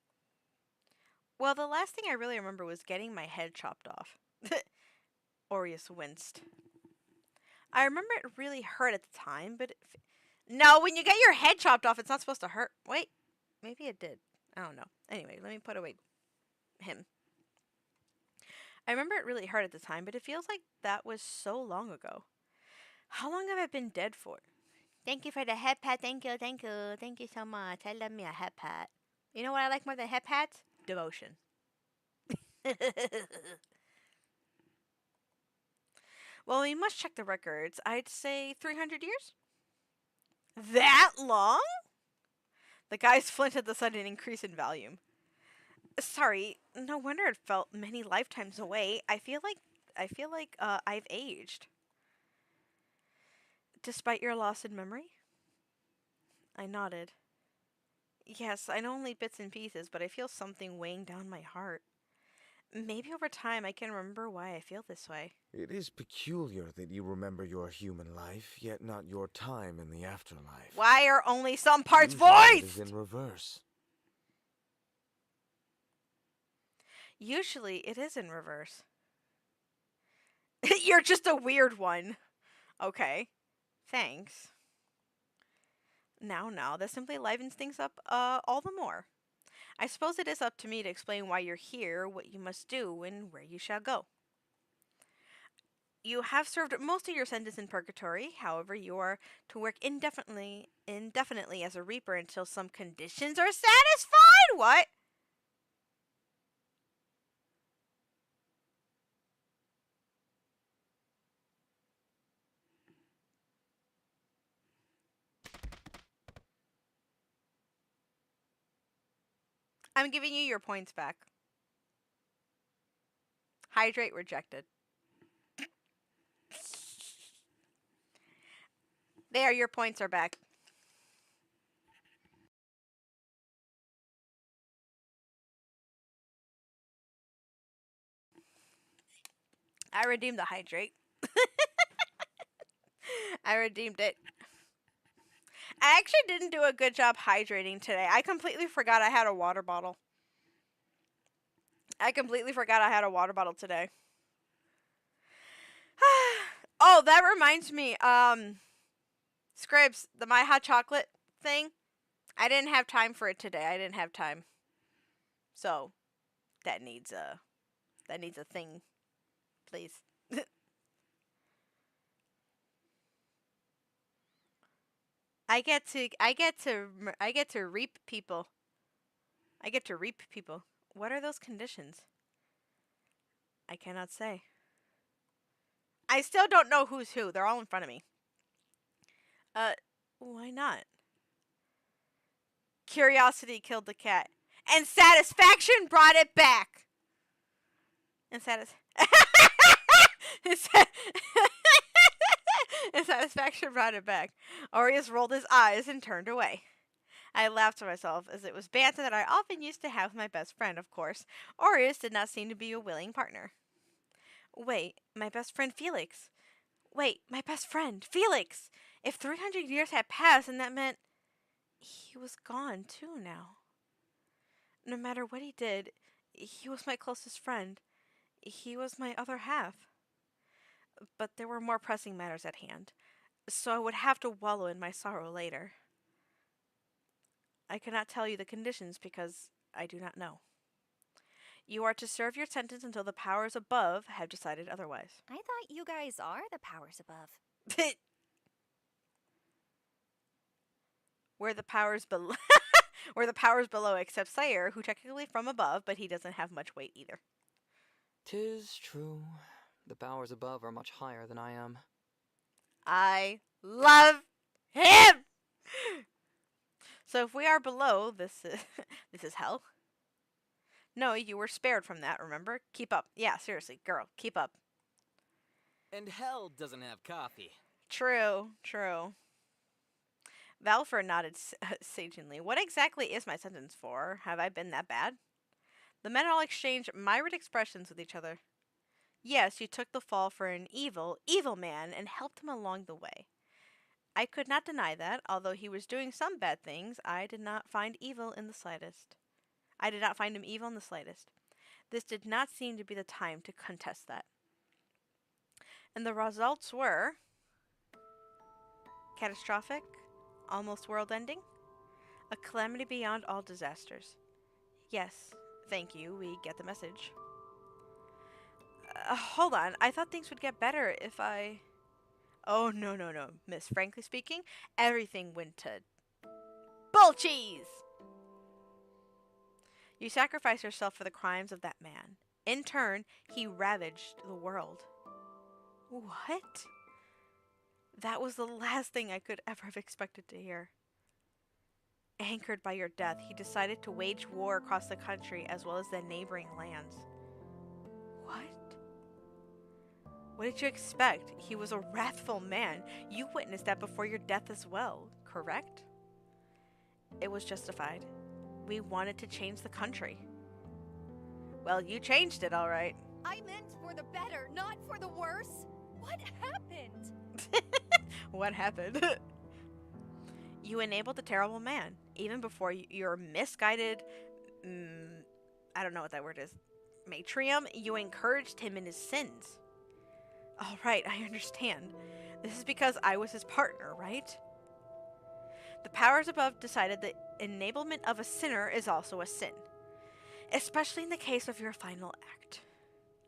Well, the last thing I really remember was getting my head chopped off. Aureus winced. I remember it really hurt at the time, but no, when you get your head chopped off, it's not supposed to hurt. Wait, maybe it did. I don't know. Anyway, let me put away him. I remember it really hurt at the time, but it feels like that was so long ago. How long have I been dead for? Thank you for the head pat. Thank you, thank you. Thank you so much. I love me a head pat. You know what I like more than head pats? Devotion. Well, we must check the records. I'd say 300 years? That long? The guy's flint at the sudden increase in volume. Sorry, no wonder it felt many lifetimes away. I feel like I've aged. Despite your loss in memory? I nodded. Yes, I know only bits and pieces, but I feel something weighing down my heart. Maybe over time I can remember why I feel this way. It is peculiar that you remember your human life, yet not your time in the afterlife. Why are only some parts Usually it is voiced? in reverse. Usually it is in reverse. You're just a weird one. Okay. Thanks. Now, this simply livens things up all the more. I suppose it is up to me to explain why you're here, what you must do, and where you shall go. You have served most of your sentence in purgatory. However, you are to work indefinitely as a reaper until some conditions are satisfied. What? I'm giving you your points back. Hydrate rejected. There, your points are back. I redeemed the hydrate. I redeemed it. I actually didn't do a good job hydrating today. I completely forgot I had a water bottle. Today. Oh, that reminds me. Scribs, the My Hot Chocolate thing. I didn't have time for it today. I didn't have time. So, that needs a thing, please. I get to reap people. What are those conditions? I cannot say. I still don't know who's who. They're all in front of me. Why not? Curiosity killed the cat. And satisfaction brought it back. And and satisfaction brought it back. Aureus rolled his eyes and turned away. I laughed to myself, as it was banter that I often used to have with my best friend, of course. Aureus did not seem to be a willing partner. Wait, my best friend Felix. If 300 years had passed, and that meant he was gone too now. No matter what he did, he was my closest friend. He was my other half. But there were more pressing matters at hand, so I would have to wallow in my sorrow later. I cannot tell you the conditions because I do not know. You are to serve your sentence until the powers above have decided otherwise. I thought you guys are the powers above. Where the powers below except Sire, who technically from above, but he doesn't have much weight either. 'Tis true. The powers above are much higher than I am. I love him. So if we are below, this is hell. No, you were spared from that, remember? Keep up. Yeah, seriously, girl, keep up. And hell doesn't have coffee. True. Valfer nodded sagely. What exactly is my sentence for? Have I been that bad? The men all exchanged myriad expressions with each other. Yes, you took the fall for an evil man and helped him along the way. I could not deny that, although he was doing some bad things, I did not find evil in the slightest. I did not find him evil in the slightest. This did not seem to be the time to contest that. And the results were catastrophic, almost world-ending, a calamity beyond all disasters. Yes, thank you, we get the message. Hold on, I thought things would get better if I... Oh, no, miss. Frankly speaking, everything went to... bull cheese! You sacrificed yourself for the crimes of that man. In turn, he ravaged the world. What? That was the last thing I could ever have expected to hear. Anchored by your death, he decided to wage war across the country as well as the neighboring lands. What? What did you expect? He was a wrathful man. You witnessed that before your death as well, correct? It was justified. We wanted to change the country. Well, you changed it, all right. I meant for the better, not for the worse. What happened? What happened? You enabled the terrible man. Even before your misguided... I don't know what that word is. Matrium, you encouraged him in his sins. All right, I understand. This is because I was his partner, right? The powers above decided that enablement of a sinner is also a sin. Especially in the case of your final act.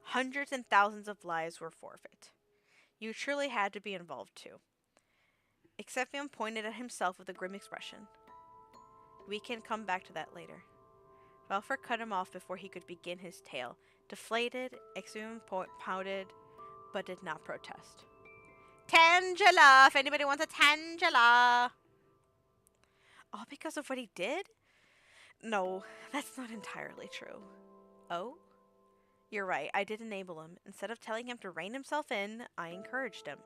Hundreds and thousands of lives were forfeit. You truly had to be involved too. Excepion pointed at himself with a grim expression. We can come back to that later. Valfer cut him off before he could begin his tale. Deflated, Expion pouted, but did not protest. Tangela! If anybody wants a Tangela! All because of what he did? No, that's not entirely true. Oh? You're right, I did enable him. Instead of telling him to rein himself in, I encouraged him.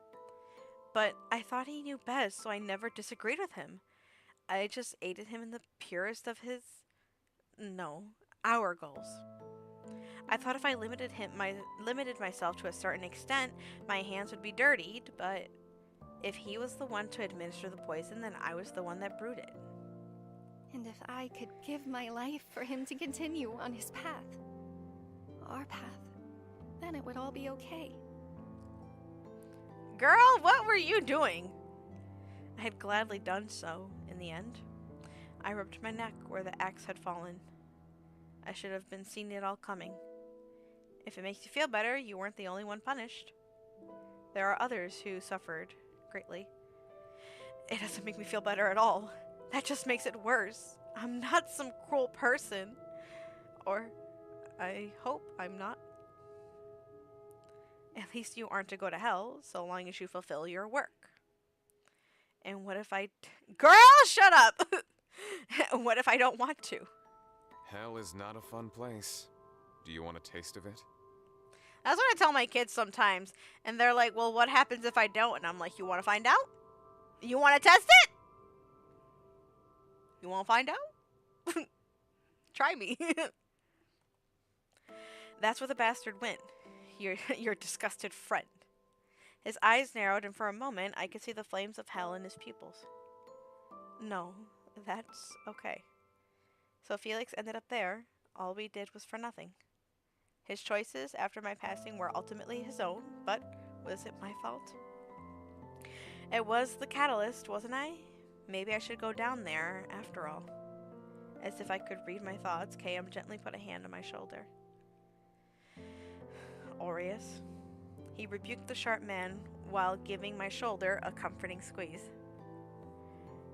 But I thought he knew best, so I never disagreed with him. I just aided him in the purest of his... No, our goals. I thought if I limited myself to a certain extent, my hands would be dirtied, but if he was the one to administer the poison, then I was the one that brewed it. And if I could give my life for him to continue on his path, our path, then it would all be okay. Girl, what were you doing? I had gladly done so, in the end. I rubbed my neck where the axe had fallen. I should have been seeing it all coming. If it makes you feel better, you weren't the only one punished. There are others who suffered greatly. It doesn't make me feel better at all. That just makes it worse. I'm not some cruel person. Or, I hope I'm not. At least you aren't to go to hell, so long as you fulfill your work. And what if I... Girl, shut up! What if I don't want to? Hell is not a fun place. Do you want a taste of it? That's what I tell my kids sometimes. And they're like, well, what happens if I don't? And I'm like, you want to find out? You want to test it? You want to find out? Try me. That's where the bastard went. Your disgusted friend. His eyes narrowed, and for a moment, I could see the flames of hell in his pupils. No, that's okay. So Felix ended up there. All we did was for nothing. His choices after my passing were ultimately his own, but was it my fault? It was the catalyst, wasn't I? Maybe I should go down there, after all. As if I could read my thoughts, KM gently put a hand on my shoulder. Aureus. He rebuked the sharp man while giving my shoulder a comforting squeeze.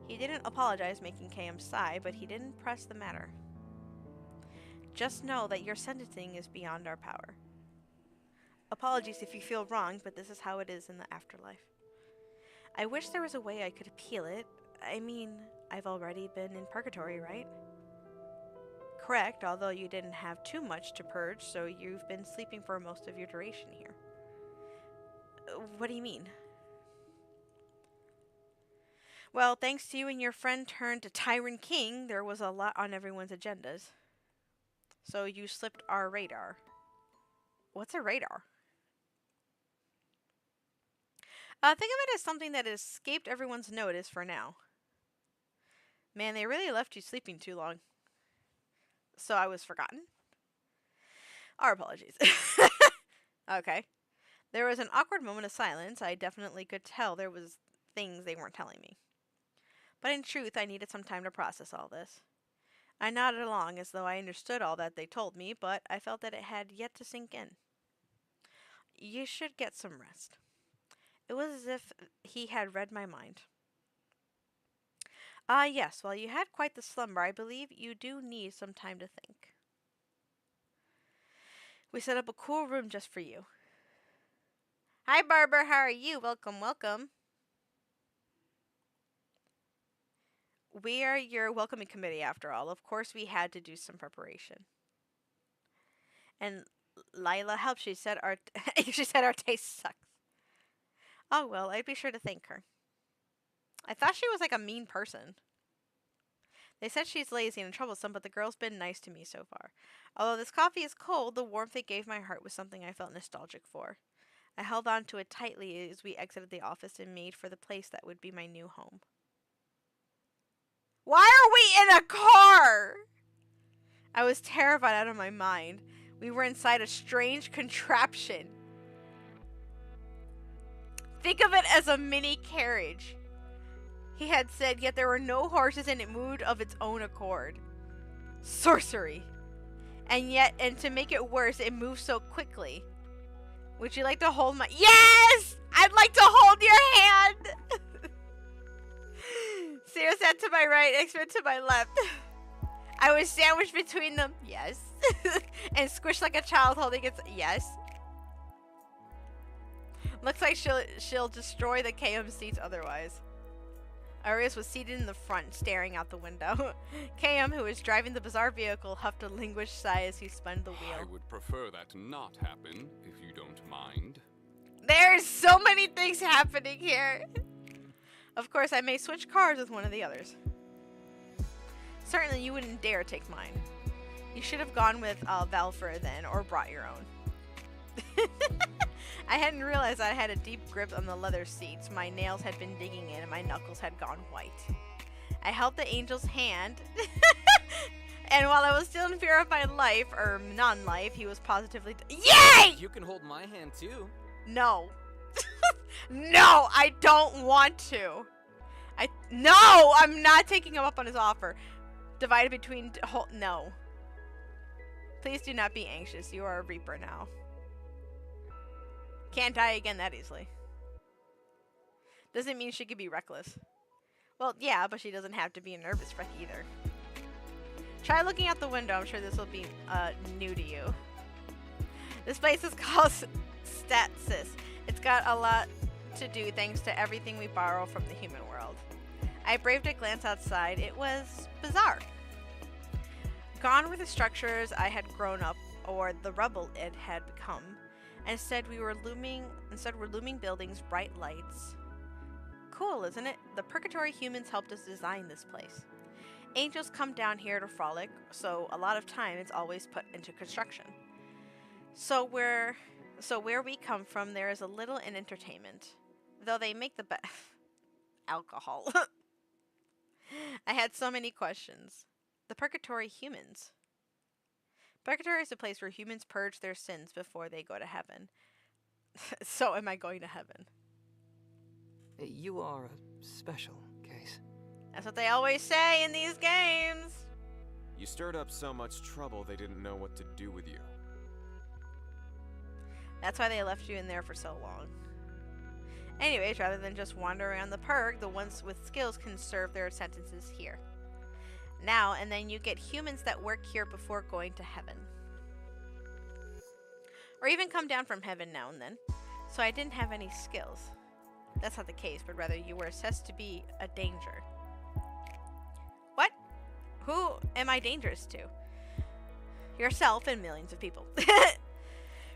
He didn't apologize, making KM sigh, but he didn't press the matter. Just know that your sentencing is beyond our power. Apologies if you feel wronged, but this is how it is in the afterlife. I wish there was a way I could appeal it. I mean, I've already been in purgatory, right? Correct, although you didn't have too much to purge, so you've been sleeping for most of your duration here. What do you mean? Well, thanks to you and your friend turned to Tyrant King, there was a lot on everyone's agendas. So you slipped our radar. What's a radar? Think of it as something that has escaped everyone's notice for now. Man, they really left you sleeping too long. So I was forgotten? Our apologies. Okay. There was an awkward moment of silence. I definitely could tell there was things they weren't telling me. But in truth, I needed some time to process all this. I nodded along as though I understood all that they told me, but I felt that it had yet to sink in. You should get some rest. It was as if he had read my mind. Ah, yes, while you had quite the slumber, I believe you do need some time to think. We set up a cool room just for you. Hi, Barbara, how are you? Welcome, welcome. We are your welcoming committee, after all. Of course, we had to do some preparation. And Lila helped. She said our taste sucks. Oh, well, I'd be sure to thank her. I thought she was like a mean person. They said she's lazy and troublesome, but the girl's been nice to me so far. Although this coffee is cold, the warmth it gave my heart was something I felt nostalgic for. I held on to it tightly as we exited the office and made for the place that would be my new home. Why are we in a car? I was terrified out of my mind. We were inside a strange contraption. Think of it as a mini carriage. He had said, yet there were no horses and it moved of its own accord. Sorcery. And to make it worse, it moved so quickly. Would you like to hold my... Yes! I'd like to hold your hand! Sarah sat to my right, expert to my left. I was sandwiched between them. Yes. And squished like a child holding its... Yes. Looks like she'll destroy the KM seats otherwise. Aries was seated in the front, staring out the window. KM, who was driving the bizarre vehicle, huffed a languished sigh as he spun the wheel. I would prefer that not happen, if you don't mind. There's so many things happening here. Of course, I may switch cars with one of the others. Certainly, you wouldn't dare take mine. You should have gone with Valfer then, or brought your own. I hadn't realized I had a deep grip on the leather seats. My nails had been digging in and my knuckles had gone white. I held the angel's hand, and while I was still in fear of my life, or non-life, he was positively... Yay! You can hold my hand too. No. No, I don't want to. No, I'm not taking him up on his offer. Divided between... No. Please do not be anxious. You are a Reaper now. Can't die again that easily. Doesn't mean she could be reckless. Well, yeah, but she doesn't have to be a nervous wreck either. Try looking out the window. I'm sure this will be new to you. This place is called Stasis. It's got a lot to do thanks to everything we borrow from the human world. I braved a glance outside. It was bizarre. Gone were the structures I had grown up, or the rubble it had become. Instead, we're looming buildings, bright lights. Cool, isn't it? The purgatory humans helped us design this place. Angels come down here to frolic, so a lot of time it's always put into construction. So where we come from, there is a little in entertainment, though they make the best alcohol. I had so many questions. The purgatory humans. Purgatory is a place where humans purge their sins before they go to heaven. So am I going to heaven? You are a special case. That's what they always say in these games. You stirred up so much trouble they didn't know what to do with you. That's why they left you in there for so long. Anyways, rather than just wander around the purg, the ones with skills can serve their sentences here. Now and then you get humans that work here before going to heaven. Or even come down from heaven now and then. So I didn't have any skills. That's not the case, but rather you were assessed to be a danger. What? Who am I dangerous to? Yourself and millions of people.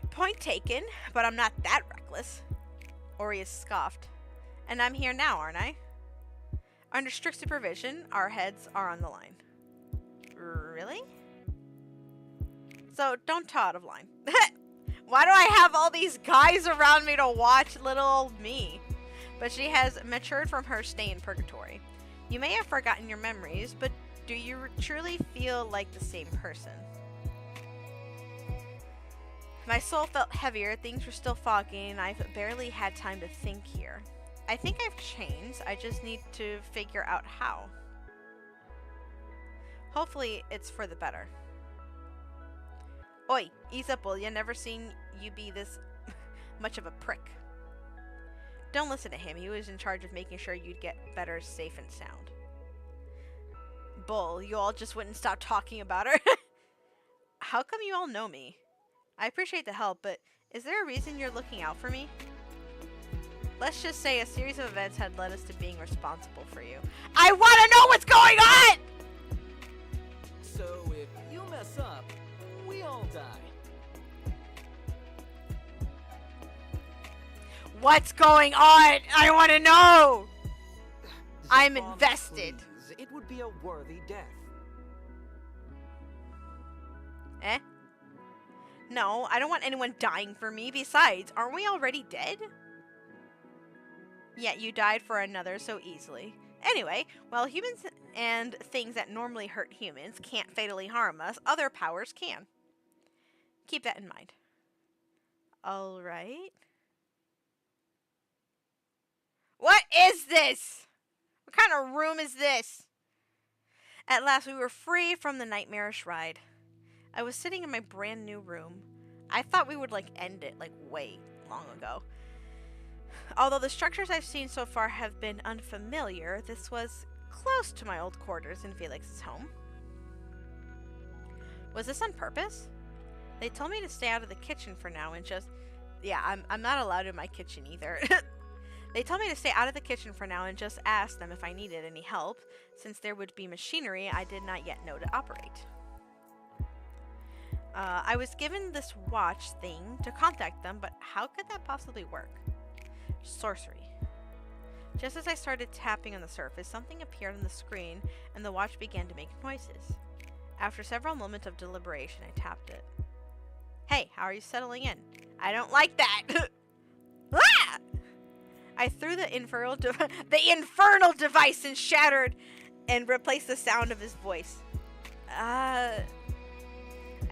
Point taken, but I'm not that reckless. Orius scoffed. And I'm here now, aren't I? Under strict supervision, our heads are on the line. Really? So, don't toe out of line. Why do I have all these guys around me to watch little old me? But she has matured from her stay in purgatory. You may have forgotten your memories, but Do you truly feel like the same person? My soul felt heavier, things were still foggy, and I've barely had time to think here. I think I've changed, I just need to figure out how. Hopefully, it's for the better. Oi, ease up, will ya? Never seen you be this much of a prick. Don't listen to him, he was in charge of making sure you'd get better safe and sound. Bull, you all just wouldn't stop talking about her. How come you all know me? I appreciate the help, but is there a reason you're looking out for me? Let's just say a series of events had led us to being responsible for you. I want to know what's going on! So if you mess up, we all die. What's going on? I want to know! I'm invested. Please, it would be a worthy death. Eh? No, I don't want anyone dying for me. Besides, aren't we already dead? Yet you died for another so easily. Anyway, while humans and things that normally hurt humans can't fatally harm us, other powers can. Keep that in mind. Alright. What is this? What kind of room is this? At last we were free from the nightmarish ride. I was sitting in my brand new room. I thought we would end it way long ago. Although the structures I've seen so far have been unfamiliar, this was close to my old quarters in Felix's home. Was this on purpose? They told me to stay out of the kitchen for now and just... Yeah, I'm not allowed in my kitchen either. They told me to stay out of the kitchen for now and just ask them if I needed any help, since there would be machinery I did not yet know to operate. I was given this watch thing to contact them, but how could that possibly work? Sorcery. Just as I started tapping on the surface, something appeared on the screen and the watch began to make noises. After several moments of deliberation, I tapped it. Hey, how are you settling in? I don't like that! Ah! I threw the infernal device and shattered and replaced the sound of his voice. I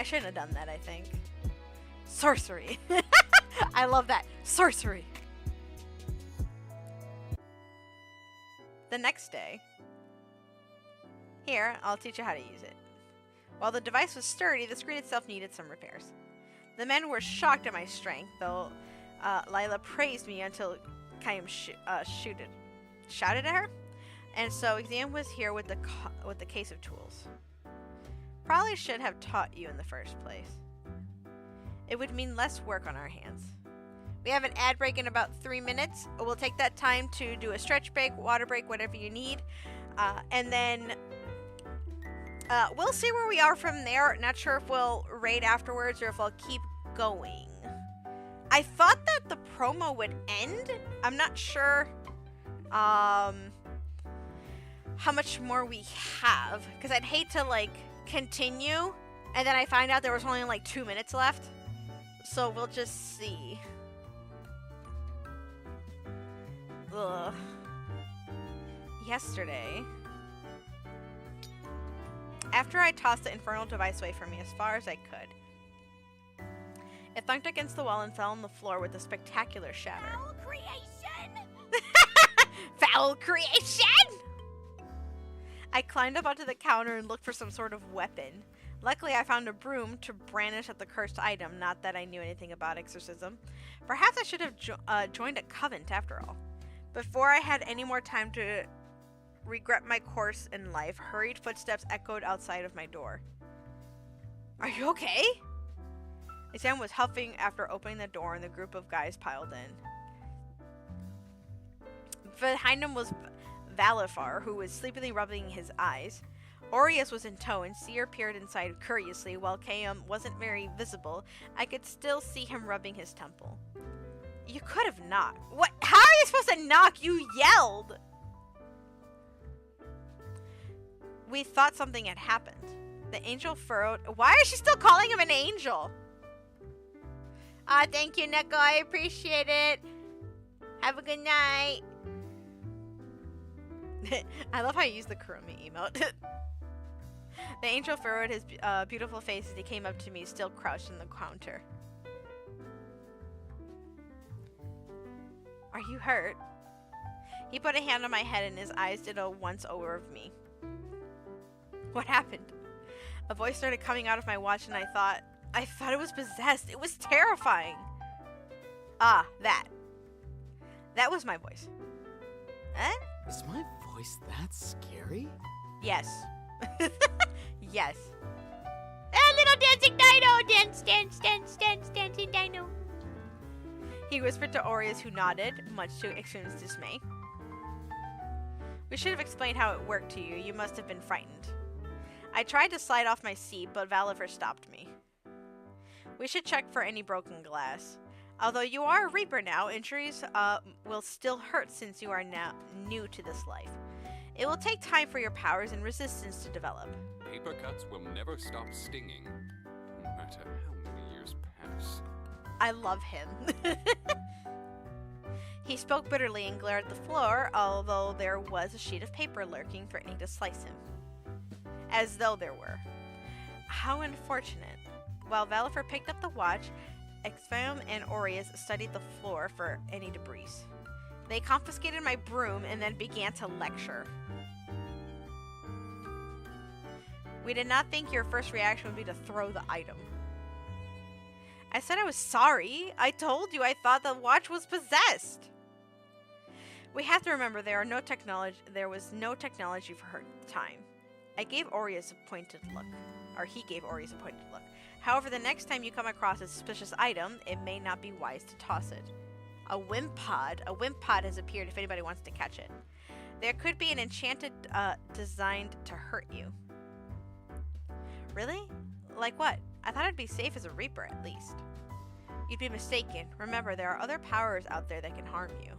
shouldn't have done that, I think. Sorcery. I love that. Sorcery. The next day. Here, I'll teach you how to use it. While the device was sturdy, the screen itself needed some repairs. The men were shocked at my strength, though Lila praised me until Kayam shouted at her. And so Exam was here with the case of tools. Probably should have taught you in the first place. It would mean less work on our hands. We have an ad break in about 3 minutes. We'll take that time to do a stretch break, water break, whatever you need. And then we'll see where we are from there. Not sure if we'll raid afterwards or if I'll keep going. I thought that the promo would end. I'm not sure how much more we have. Because I'd hate to, continue. And then I find out there was only, 2 minutes left. So we'll just see. Ugh. Yesterday, after I tossed the infernal device away from me as far as I could, it thunked against the wall and fell on the floor with a spectacular shatter. Foul creation! Foul creation! I climbed up onto the counter and looked for some sort of weapon. Luckily, I found a broom to brandish at the cursed item, not that I knew anything about exorcism. Perhaps I should have joined a covenant after all. Before I had any more time to regret my course in life, hurried footsteps echoed outside of my door. Are you okay? Sam was huffing after opening the door and the group of guys piled in. Behind him was Valifar, who was sleepily rubbing his eyes. Aries was in tow, and Seer peered inside curiously. While Kayam wasn't very visible, I could still see him rubbing his temple. You could have knocked. What? How are you supposed to knock? You yelled! We thought something had happened. The angel furrowed. Why is she still calling him an angel? Thank you, Neko. I appreciate it. Have a good night. I love how you use the Kurumi emote. The angel furrowed his beautiful face as he came up to me, still crouched on the counter. Are you hurt? He put a hand on my head and his eyes did a once-over of me. What happened? A voice started coming out of my watch and I thought it was possessed. It was terrifying. Ah, that. That was my voice. Eh? Is my voice that scary? Yes. Yes. A little dancing dino! Dance, dance, dance, dance, dancing dino. He whispered to Aries, who nodded, much to Ixun's dismay. We should have explained how it worked to you. You must have been frightened. I tried to slide off my seat, but Valifer stopped me. We should check for any broken glass. Although you are a Reaper now, injuries will still hurt since you are now new to this life. It will take time for your powers and resistance to develop. Paper cuts will never stop stinging, no matter how many years pass. I love him. He spoke bitterly and glared at the floor, although there was a sheet of paper lurking, threatening to slice him. As though there were. How unfortunate. While Valifer picked up the watch, Exfam and Aureus studied the floor for any debris. They confiscated my broom and then began to lecture. We did not think your first reaction would be to throw the item. I said I was sorry. I told you I thought the watch was possessed. We have to remember there was no technology for her at the time. I gave Aureus a pointed look. Or he gave Aureus a pointed look. However, the next time you come across a suspicious item, it may not be wise to toss it. A wimp pod. A wimp pod has appeared if anybody wants to catch it. There could be an enchanted designed to hurt you. Really? Like what? I thought I'd be safe as a Reaper at least. You'd be mistaken. Remember, there are other powers out there that can harm you.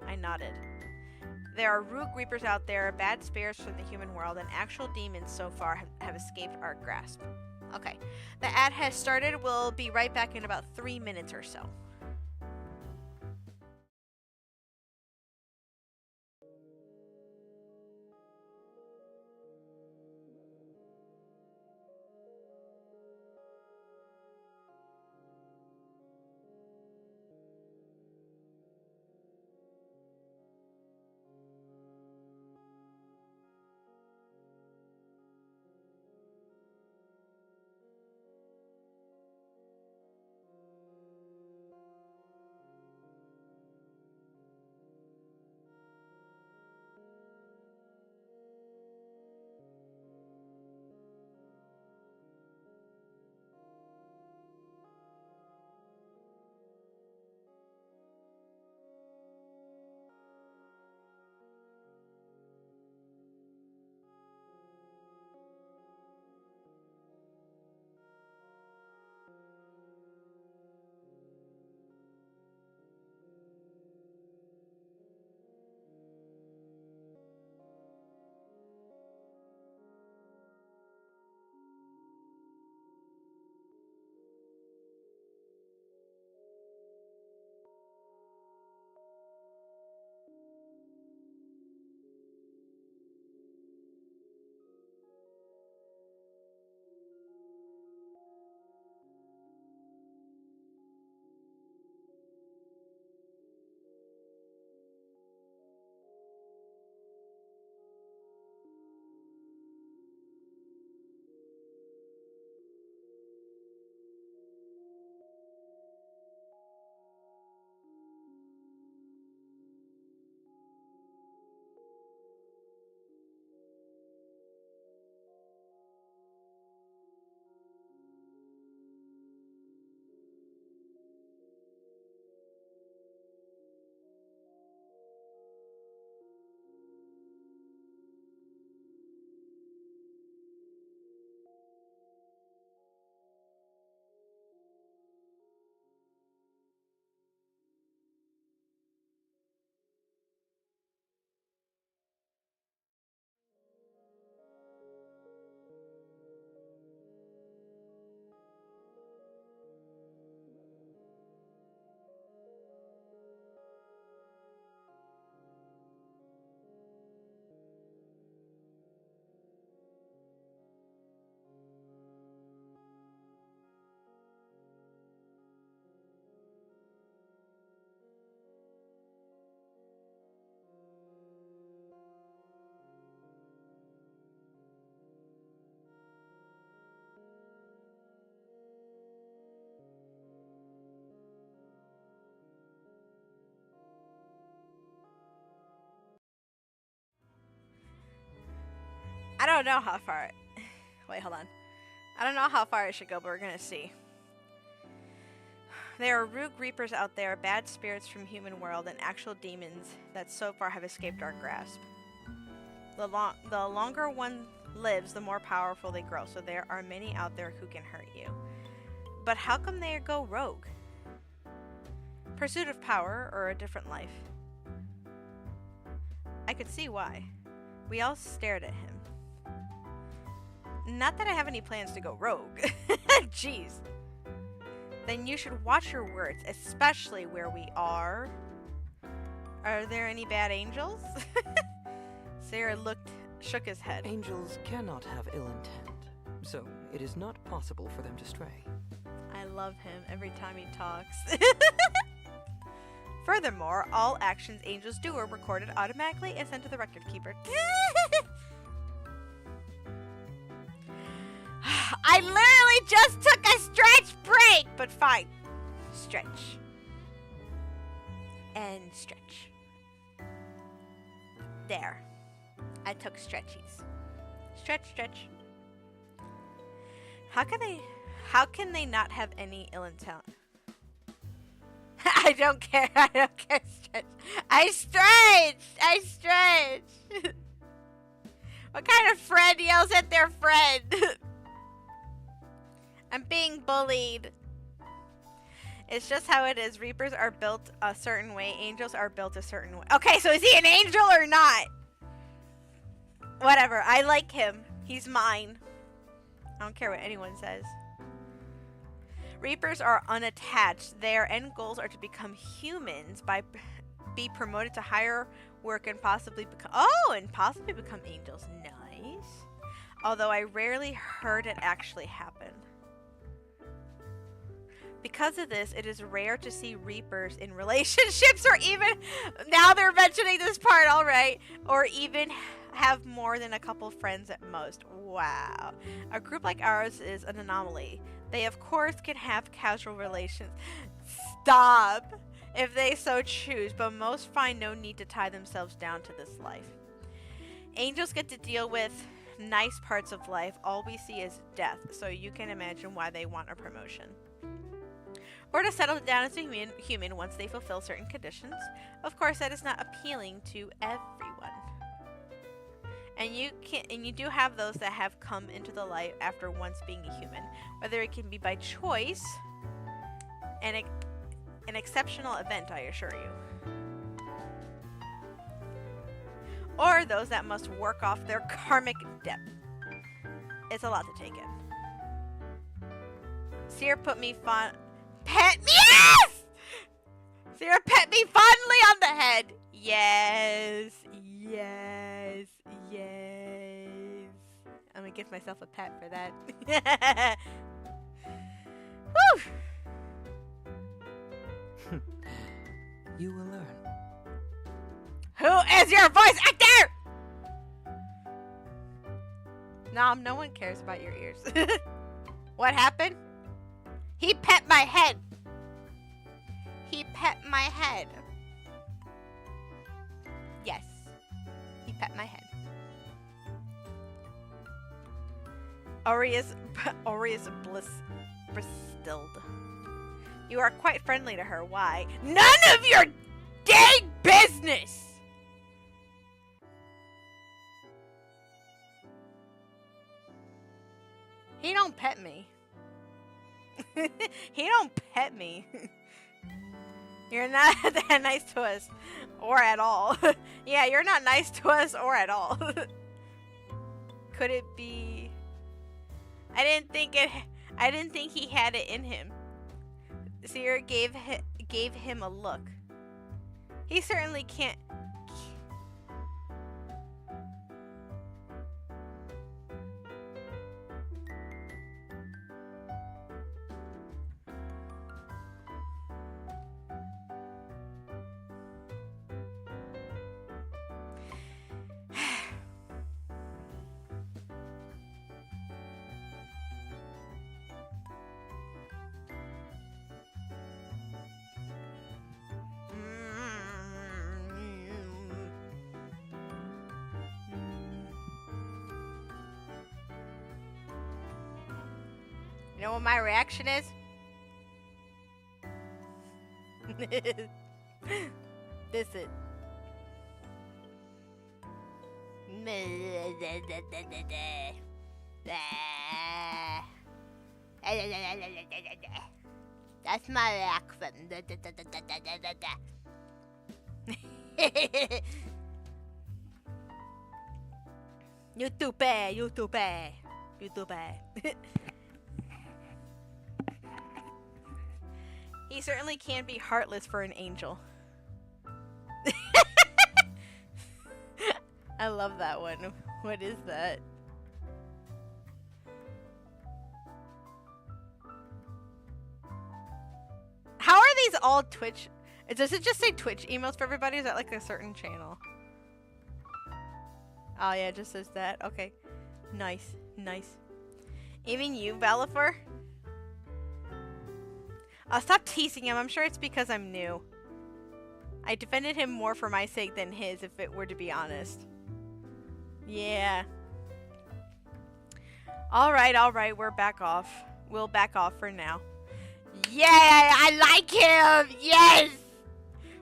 I nodded. There are rogue Reapers out there, bad spirits from the human world, and actual demons so far have escaped our grasp. Okay. The ad has started. We'll be right back in about 3 minutes or so. I don't know how far. Wait, hold on. I don't know how far I should go, but we're gonna see. There are rogue reapers out there, bad spirits from human world, and actual demons that so far have escaped our grasp. The longer one lives, the more powerful they grow, so there are many out there who can hurt you. But how come they go rogue? Pursuit of power or a different life? I could see why. We all stared at him. Not that I have any plans to go rogue. Jeez. Then you should watch your words, especially where we are. Are there any bad angels? Sarah shook his head. Angels cannot have ill intent, so it is not possible for them to stray. I love him every time he talks. Furthermore, all actions angels do are recorded automatically and sent to the record keeper. I literally just took a stretch break, but fine. Stretch. And stretch. There. I took stretchies. Stretch, stretch. How can they not have any ill intent? I don't care. I don't care. Stretch. I stretch. What kind of friend yells at their friend? I'm being bullied. It's just how it is. Reapers are built a certain way. Angels are built a certain way. Okay, so is he an angel or not? Whatever. I like him. He's mine. I don't care what anyone says. Reapers are unattached. Their end goals are to become humans, be promoted to higher work and possibly become angels. Nice. Although I rarely heard it actually happen. Because of this, it is rare to see reapers in relationships or even, now they're mentioning this part, alright, or even have more than a couple friends at most. Wow. A group like ours is an anomaly. They of course can have casual relations. Stop! If they so choose, but most find no need to tie themselves down to this life. Angels get to deal with nice parts of life. All we see is death, so you can imagine why they want a promotion. Or to settle down as a human once they fulfill certain conditions. Of course, that is not appealing to everyone. And you do have those that have come into the light after once being a human, whether it can be by choice, an exceptional event, I assure you, or those that must work off their karmic debt. It's a lot to take in. Seer pet me yes! Seer pet me fondly on the head. Yes. I'm gonna give myself a pat for that. Woo! You will learn. Who is your voice actor? No one cares about your ears. What happened? He pet my head. He pet my head. Yes. He pet my head. Aries Bristilled. You are quite friendly to her. Why? None of your dang business! He don't pet me. He don't pet me. You're not that nice to us. Or at all. Yeah, you're not nice to us or at all. Could it be... I didn't think he had it in him. Seer gave him a look. He certainly can't... know what my reaction is? This is. That's my reaction. YouTube. He certainly can be heartless for an angel. I love that one. What is that? How are these all Twitch? Does it just say Twitch emails for everybody? Is that like a certain channel? Oh yeah, it just says that. Okay. Nice. Even you, Valifor? I'll stop teasing him. I'm sure it's because I'm new. I defended him more for my sake than his, if it were to be honest. Yeah. Alright, we're back off. We'll back off for now. Yay! I like him! Yes!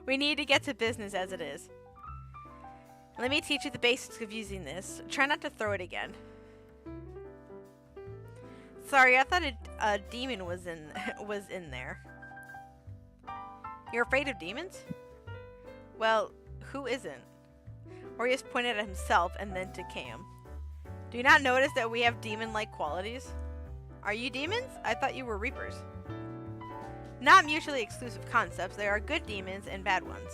We need to get to business as it is. Let me teach you the basics of using this. Try not to throw it again. Sorry, I thought a demon was in there. You're afraid of demons? Well, who isn't? Orius pointed at himself and then to Cam. Do you not notice that we have demon-like qualities? Are you demons? I thought you were reapers. Not mutually exclusive concepts. There are good demons and bad ones.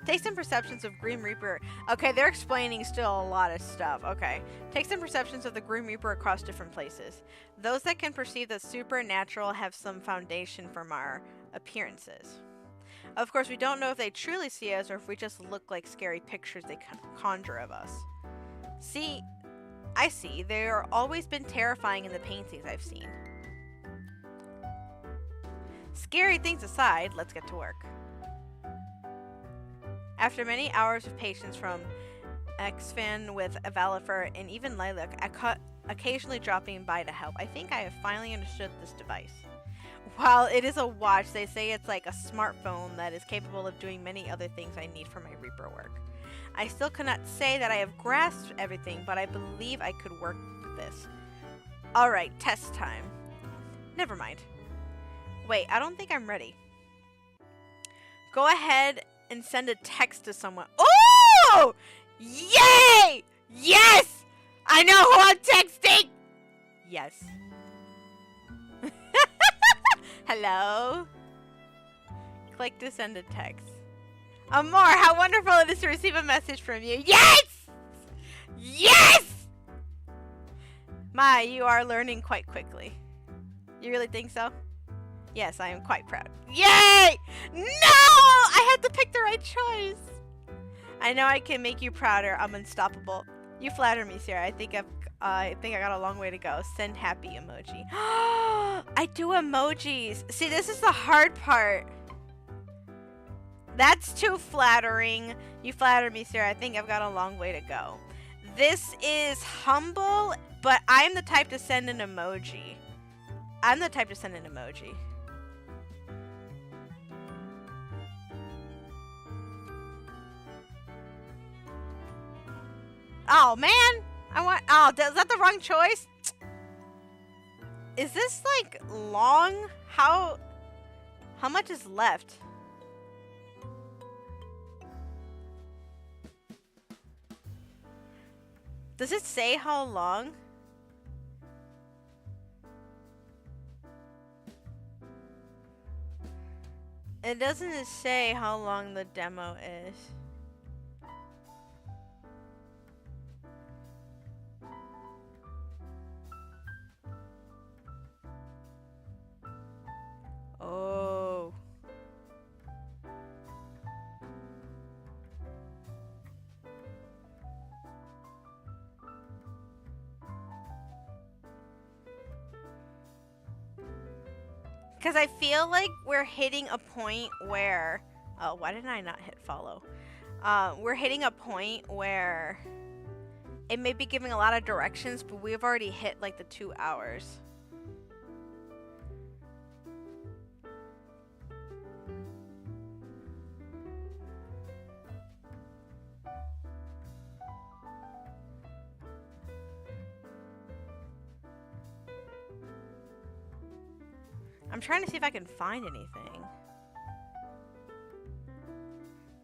Take some perceptions of Grim Reaper. Okay, they're explaining still a lot of stuff. Okay. Take some perceptions of the Grim Reaper across different places. Those that can perceive the supernatural have some foundation from our appearances. Of course, we don't know if they truly see us or if we just look like scary pictures they conjure of us. See, I see. They are always been terrifying in the paintings I've seen. Scary things aside, let's get to work. After many hours of patience from Xfan with Valifer and even Lilac, occasionally dropping by to help, I think I have finally understood this device. While it is a watch, they say it's like a smartphone that is capable of doing many other things I need for my Reaper work. I still cannot say that I have grasped everything, but I believe I could work with this. Alright, test time. Never mind. Wait, I don't think I'm ready. Go ahead and send a text to someone. Oh! Yay! Yes! I know who I'm texting! Yes. Hello? Click to send a text. Amor, how wonderful it is to receive a message from you. Yes! Yes! My, you are learning quite quickly. You really think so? Yes, I am quite proud. Yay! No! I had to pick the right choice. I know I can make you prouder. I'm unstoppable. You flatter me, Sarah. I think I got a long way to go. Send happy emoji. I do emojis. See, this is the hard part. That's too flattering. You flatter me, Sarah. I think I've got a long way to go. This is humble, but I'm the type to send an emoji. Oh, man. Oh, is that the wrong choice? Is this, like, long? How much is left? Does it say how long? It doesn't say how long the demo is. Oh. Because I feel like we're hitting a point where... Oh, why didn't I not hit follow? We're hitting a point where it may be giving a lot of directions, but we've already hit like the 2 hours. I'm trying to see if I can find anything.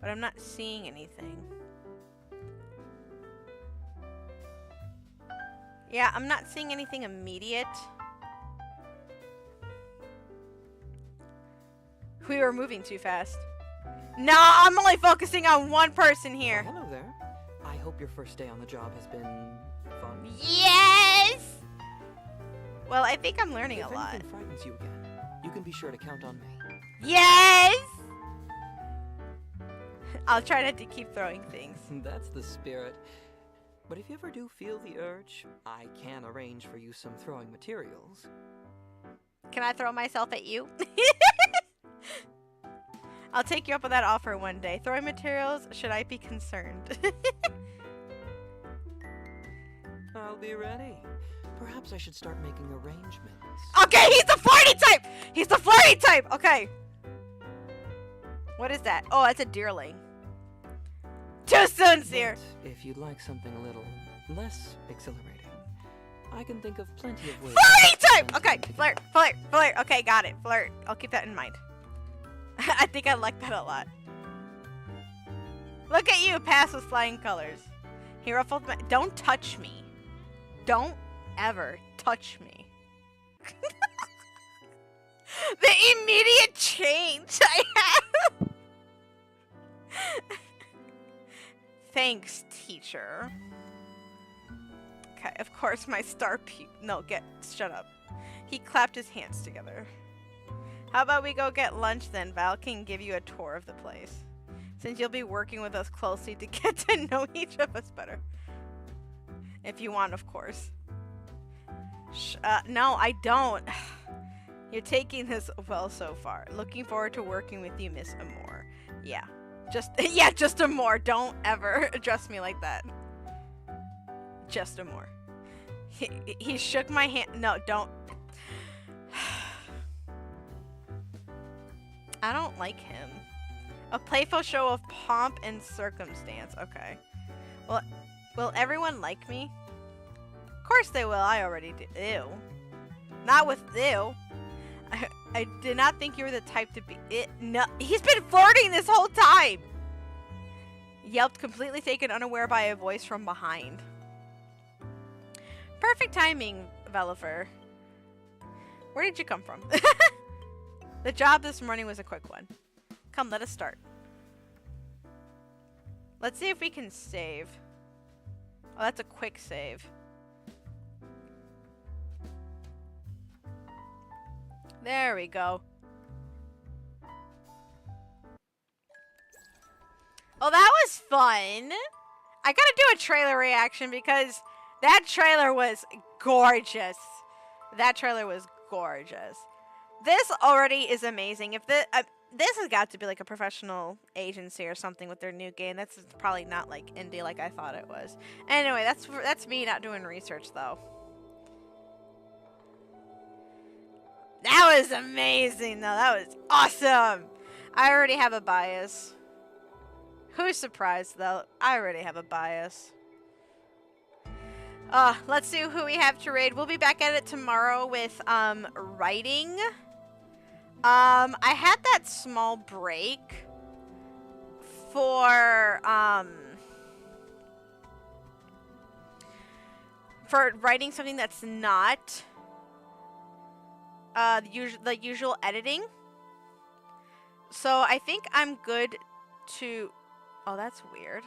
But I'm not seeing anything. Yeah, I'm not seeing anything immediate. We were moving too fast. No, I'm only focusing on one person here. Oh, hello there. I hope your first day on the job has been fun. Yes! Well, I think I'm learning a lot. If anything frightens you again, you can be sure to count on me. Yes! I'll try not to keep throwing things. That's the spirit. But if you ever do feel the urge, I can arrange for you some throwing materials. Can I throw myself at you? I'll take you up on that offer one day. Throwing materials, should I be concerned? I'll be ready. Perhaps I should start making arrangements. Okay, he's the flirty type! He's the flirty type! Okay. What is that? Oh, that's a deerling. Too soon, Seer! But if you'd like something a little less exhilarating, I can think of plenty of ways. Flirty type! Okay, flirt, flirt, flirt. Okay, got it. Flirt. I'll keep that in mind. I think I like that a lot. Look at you, pass with flying colors. He ruffled my... Don't touch me. Don't ever touch me. The immediate change I have. Thanks, teacher. Okay, of course my star no, shut up. He clapped his hands together. How about we go get lunch then? Val can give you a tour of the place. Since you'll be working with us closely to get to know each of us better. If you want, of course. No, I don't. You're taking this well so far. Looking forward to working with you, Miss Amore. Yeah. Just Amore. Don't ever address me like that. Just Amore. He shook my hand. No, don't. I don't like him. A playful show of pomp and circumstance. Okay. Well, will everyone like me? Of course they will. I already do. Ew. Not with ew. I did not think you were the type to be it. No, he's been flirting this whole time. Yelped, completely taken unaware by a voice from behind. Perfect timing, Velifer. Where did you come from? The job this morning was a quick one. Come, let us start. Let's see if we can save. Oh, that's a quick save. There we go. Oh, that was fun. I gotta do a trailer reaction because that trailer was gorgeous. That trailer was gorgeous. This already is amazing. If this has got to be like a professional agency or something with their new game. That's probably not like indie like I thought it was. Anyway, that's me not doing research though. That was amazing though. That was awesome. I already have a bias. Who's surprised though? I already have a bias. Let's see who we have to raid. We'll be back at it tomorrow with writing. I had that small break for writing something that's not the usual editing. So I think I'm good to... Oh, that's weird.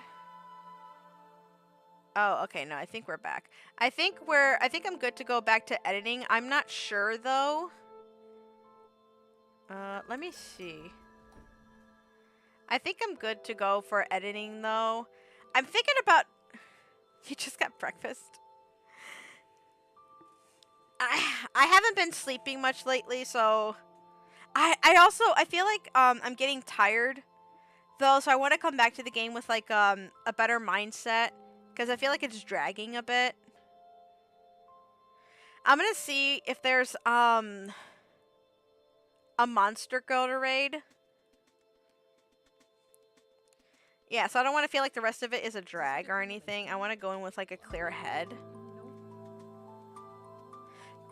Oh, okay, no, I think we're back. I think I'm good to go back to editing. I'm not sure though. Let me see. I think I'm good to go for editing though. I'm thinking about... You just got breakfast? I haven't been sleeping much lately, so... I feel like I'm getting tired though, so I want to come back to the game with like a better mindset because I feel like it's dragging a bit. I'm gonna see if there's a monster girl to raid. Yeah, so I don't want to feel like the rest of it is a drag or anything. I want to go in with like a clear head.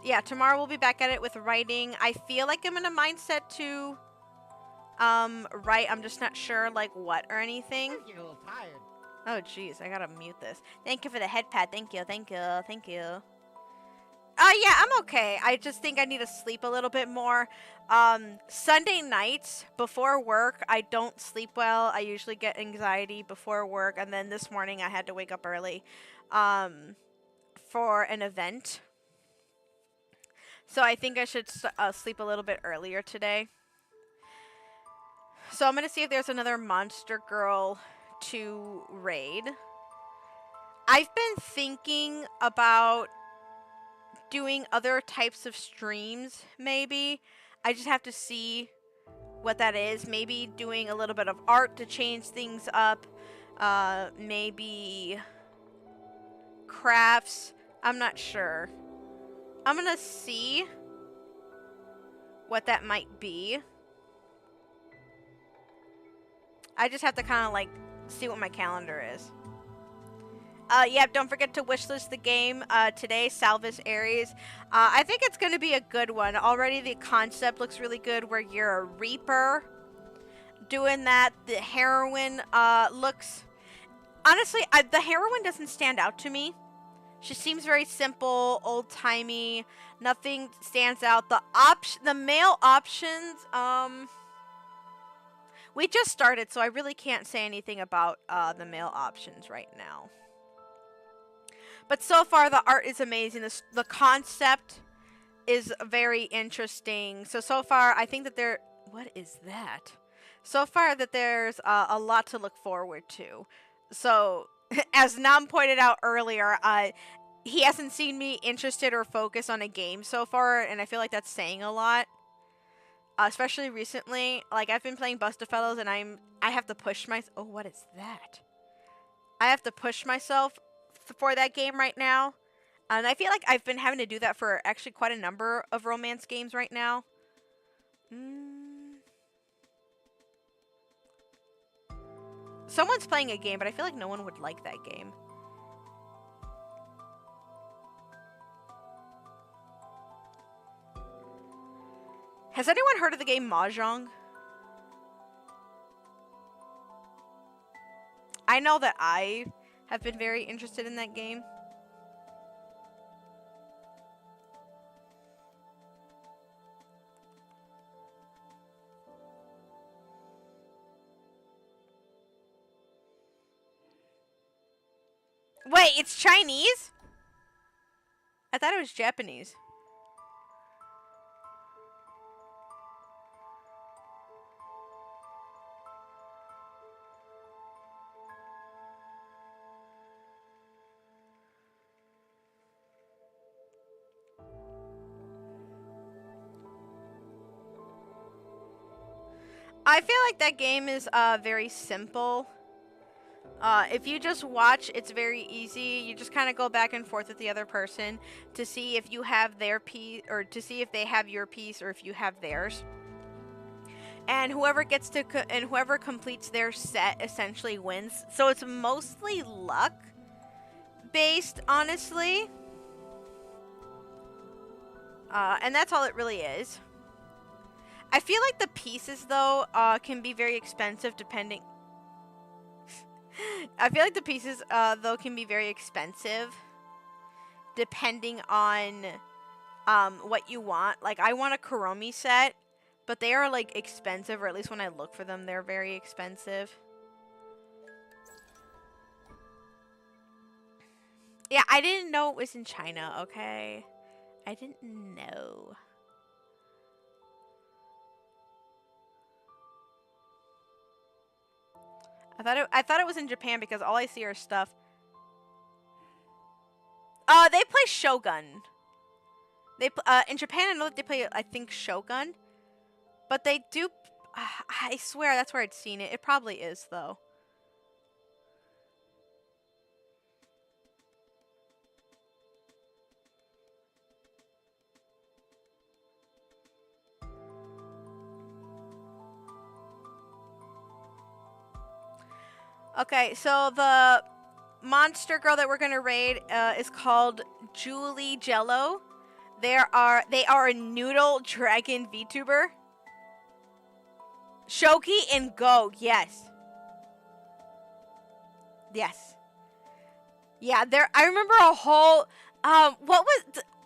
yeah, tomorrow we'll be back at it with writing. I feel like I'm in a mindset to write. I'm just not sure like what or anything. I'm getting a little tired. Oh jeez, I gotta mute this. Thank you for the head pad. Thank you, thank you, thank you. Yeah, I'm okay. I just think I need to sleep a little bit more. Sunday nights before work, I don't sleep well. I usually get anxiety before work, and then this morning I had to wake up early for an event. So I think I should sleep a little bit earlier today. So I'm going to see if there's another monster girl to raid. I've been thinking about doing other types of streams, maybe. I just have to see what that is. Maybe doing a little bit of art to change things up. Maybe crafts. I'm not sure. I'm gonna see what that might be. I just have to kind of like see what my calendar is. Yeah, don't forget to wishlist the game today, Salvus Aries. I think it's going to be a good one. Already the concept looks really good where you're a reaper doing that. The heroine looks... Honestly, the heroine doesn't stand out to me. She seems very simple, old-timey. Nothing stands out. The male options, we just started, so I really can't say anything about the male options right now. But so far, the art is amazing. The concept is very interesting. So far, I think that there... What is that? So far, that there's a lot to look forward to. So, as Nam pointed out earlier, he hasn't seen me interested or focused on a game so far, and I feel like that's saying a lot. Especially recently. Like, I've been playing Bustafellows, and I have to push myself... Oh, what is that? I have to push myself for that game right now. And I feel like I've been having to do that for actually quite a number of romance games right now. Someone's playing a game, but I feel like no one would like that game. Has anyone heard of the game Mahjong? I know that I have been very interested in that game. Wait, it's Chinese? I thought it was Japanese. I feel like that game is very simple. If you just watch, it's very easy. You just kind of go back and forth with the other person to see if you have their piece, or to see if they have your piece, or if you have theirs. And whoever gets to whoever completes their set essentially wins. So it's mostly luck based, honestly. And that's all it really is. I feel like the pieces, though, can be very expensive depending... I feel like the pieces, though, can be very expensive depending on what you want. Like, I want a Kuromi set, but they are, like, expensive, or at least when I look for them, they're very expensive. Yeah, I didn't know it was in China, okay? I didn't know. I thought it was in Japan because all I see are stuff. They play Shogun. They in Japan, I know that they play, I think, Shogun, but they do. I swear that's where I'd seen it. It probably is though. Okay, so the monster girl that we're gonna raid is called Julie Jello. They are a noodle dragon VTuber. Shoki and Go, yes. Yes. Yeah, I remember a whole what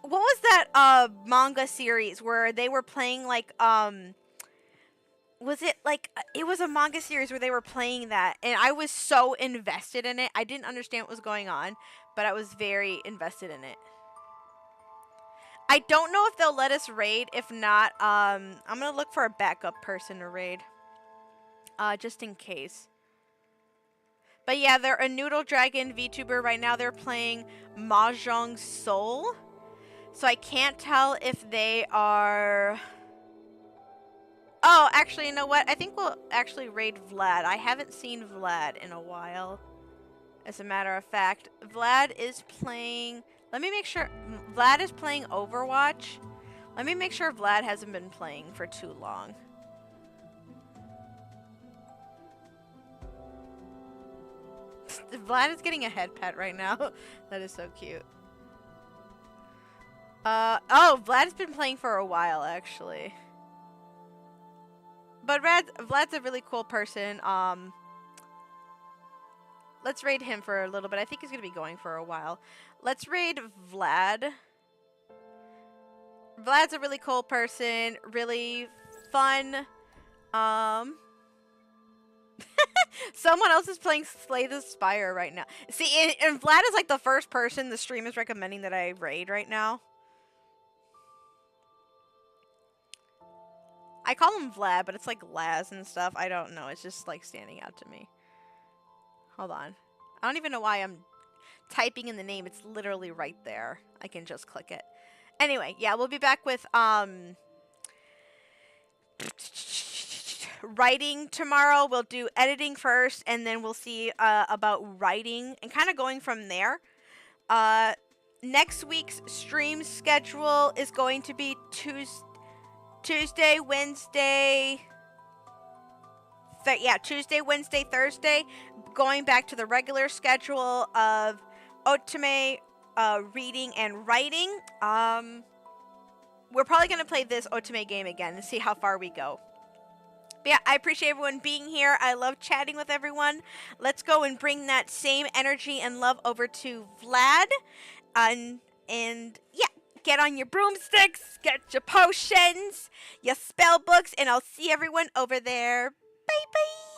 was that manga series where they were playing like was it like it was a manga series where they were playing that and I was so invested in it. I didn't understand what was going on, but I was very invested in it. I don't know if they'll let us raid. If not, I'm gonna look for a backup person to raid. Just in case. But yeah, they're a Noodle Dragon VTuber. Right now they're playing Mahjong Soul. So I can't tell if they are... Oh, actually, you know what? I think we'll actually raid Vlad. I haven't seen Vlad in a while. As a matter of fact, Vlad is playing... Let me make sure... Vlad is playing Overwatch. Let me make sure Vlad hasn't been playing for too long. Vlad is getting a head pet right now. That is so cute. Oh, Vlad's been playing for a while, actually. But Vlad's a really cool person. Let's raid him for a little bit. I think he's going to be going for a while. Let's raid Vlad. Vlad's a really cool person. Really fun. Someone else is playing Slay the Spire right now. See, and Vlad is like the first person the stream is recommending that I raid right now. I call him Vlad, but it's like Laz and stuff. I don't know. It's just like standing out to me. Hold on. I don't even know why I'm typing in the name. It's literally right there. I can just click it. Anyway, yeah, we'll be back with writing tomorrow. We'll do editing first, and then we'll see about writing and kind of going from there. Next week's stream schedule is going to be Tuesday, Wednesday. Tuesday, Wednesday, Thursday. Going back to the regular schedule of Otome, reading and writing. We're probably going to play this Otome game again and see how far we go. But yeah, I appreciate everyone being here. I love chatting with everyone. Let's go and bring that same energy and love over to Vlad. And yeah, get on your broomsticks, get your potions, your spell books, and I'll see everyone over there. Bye-bye.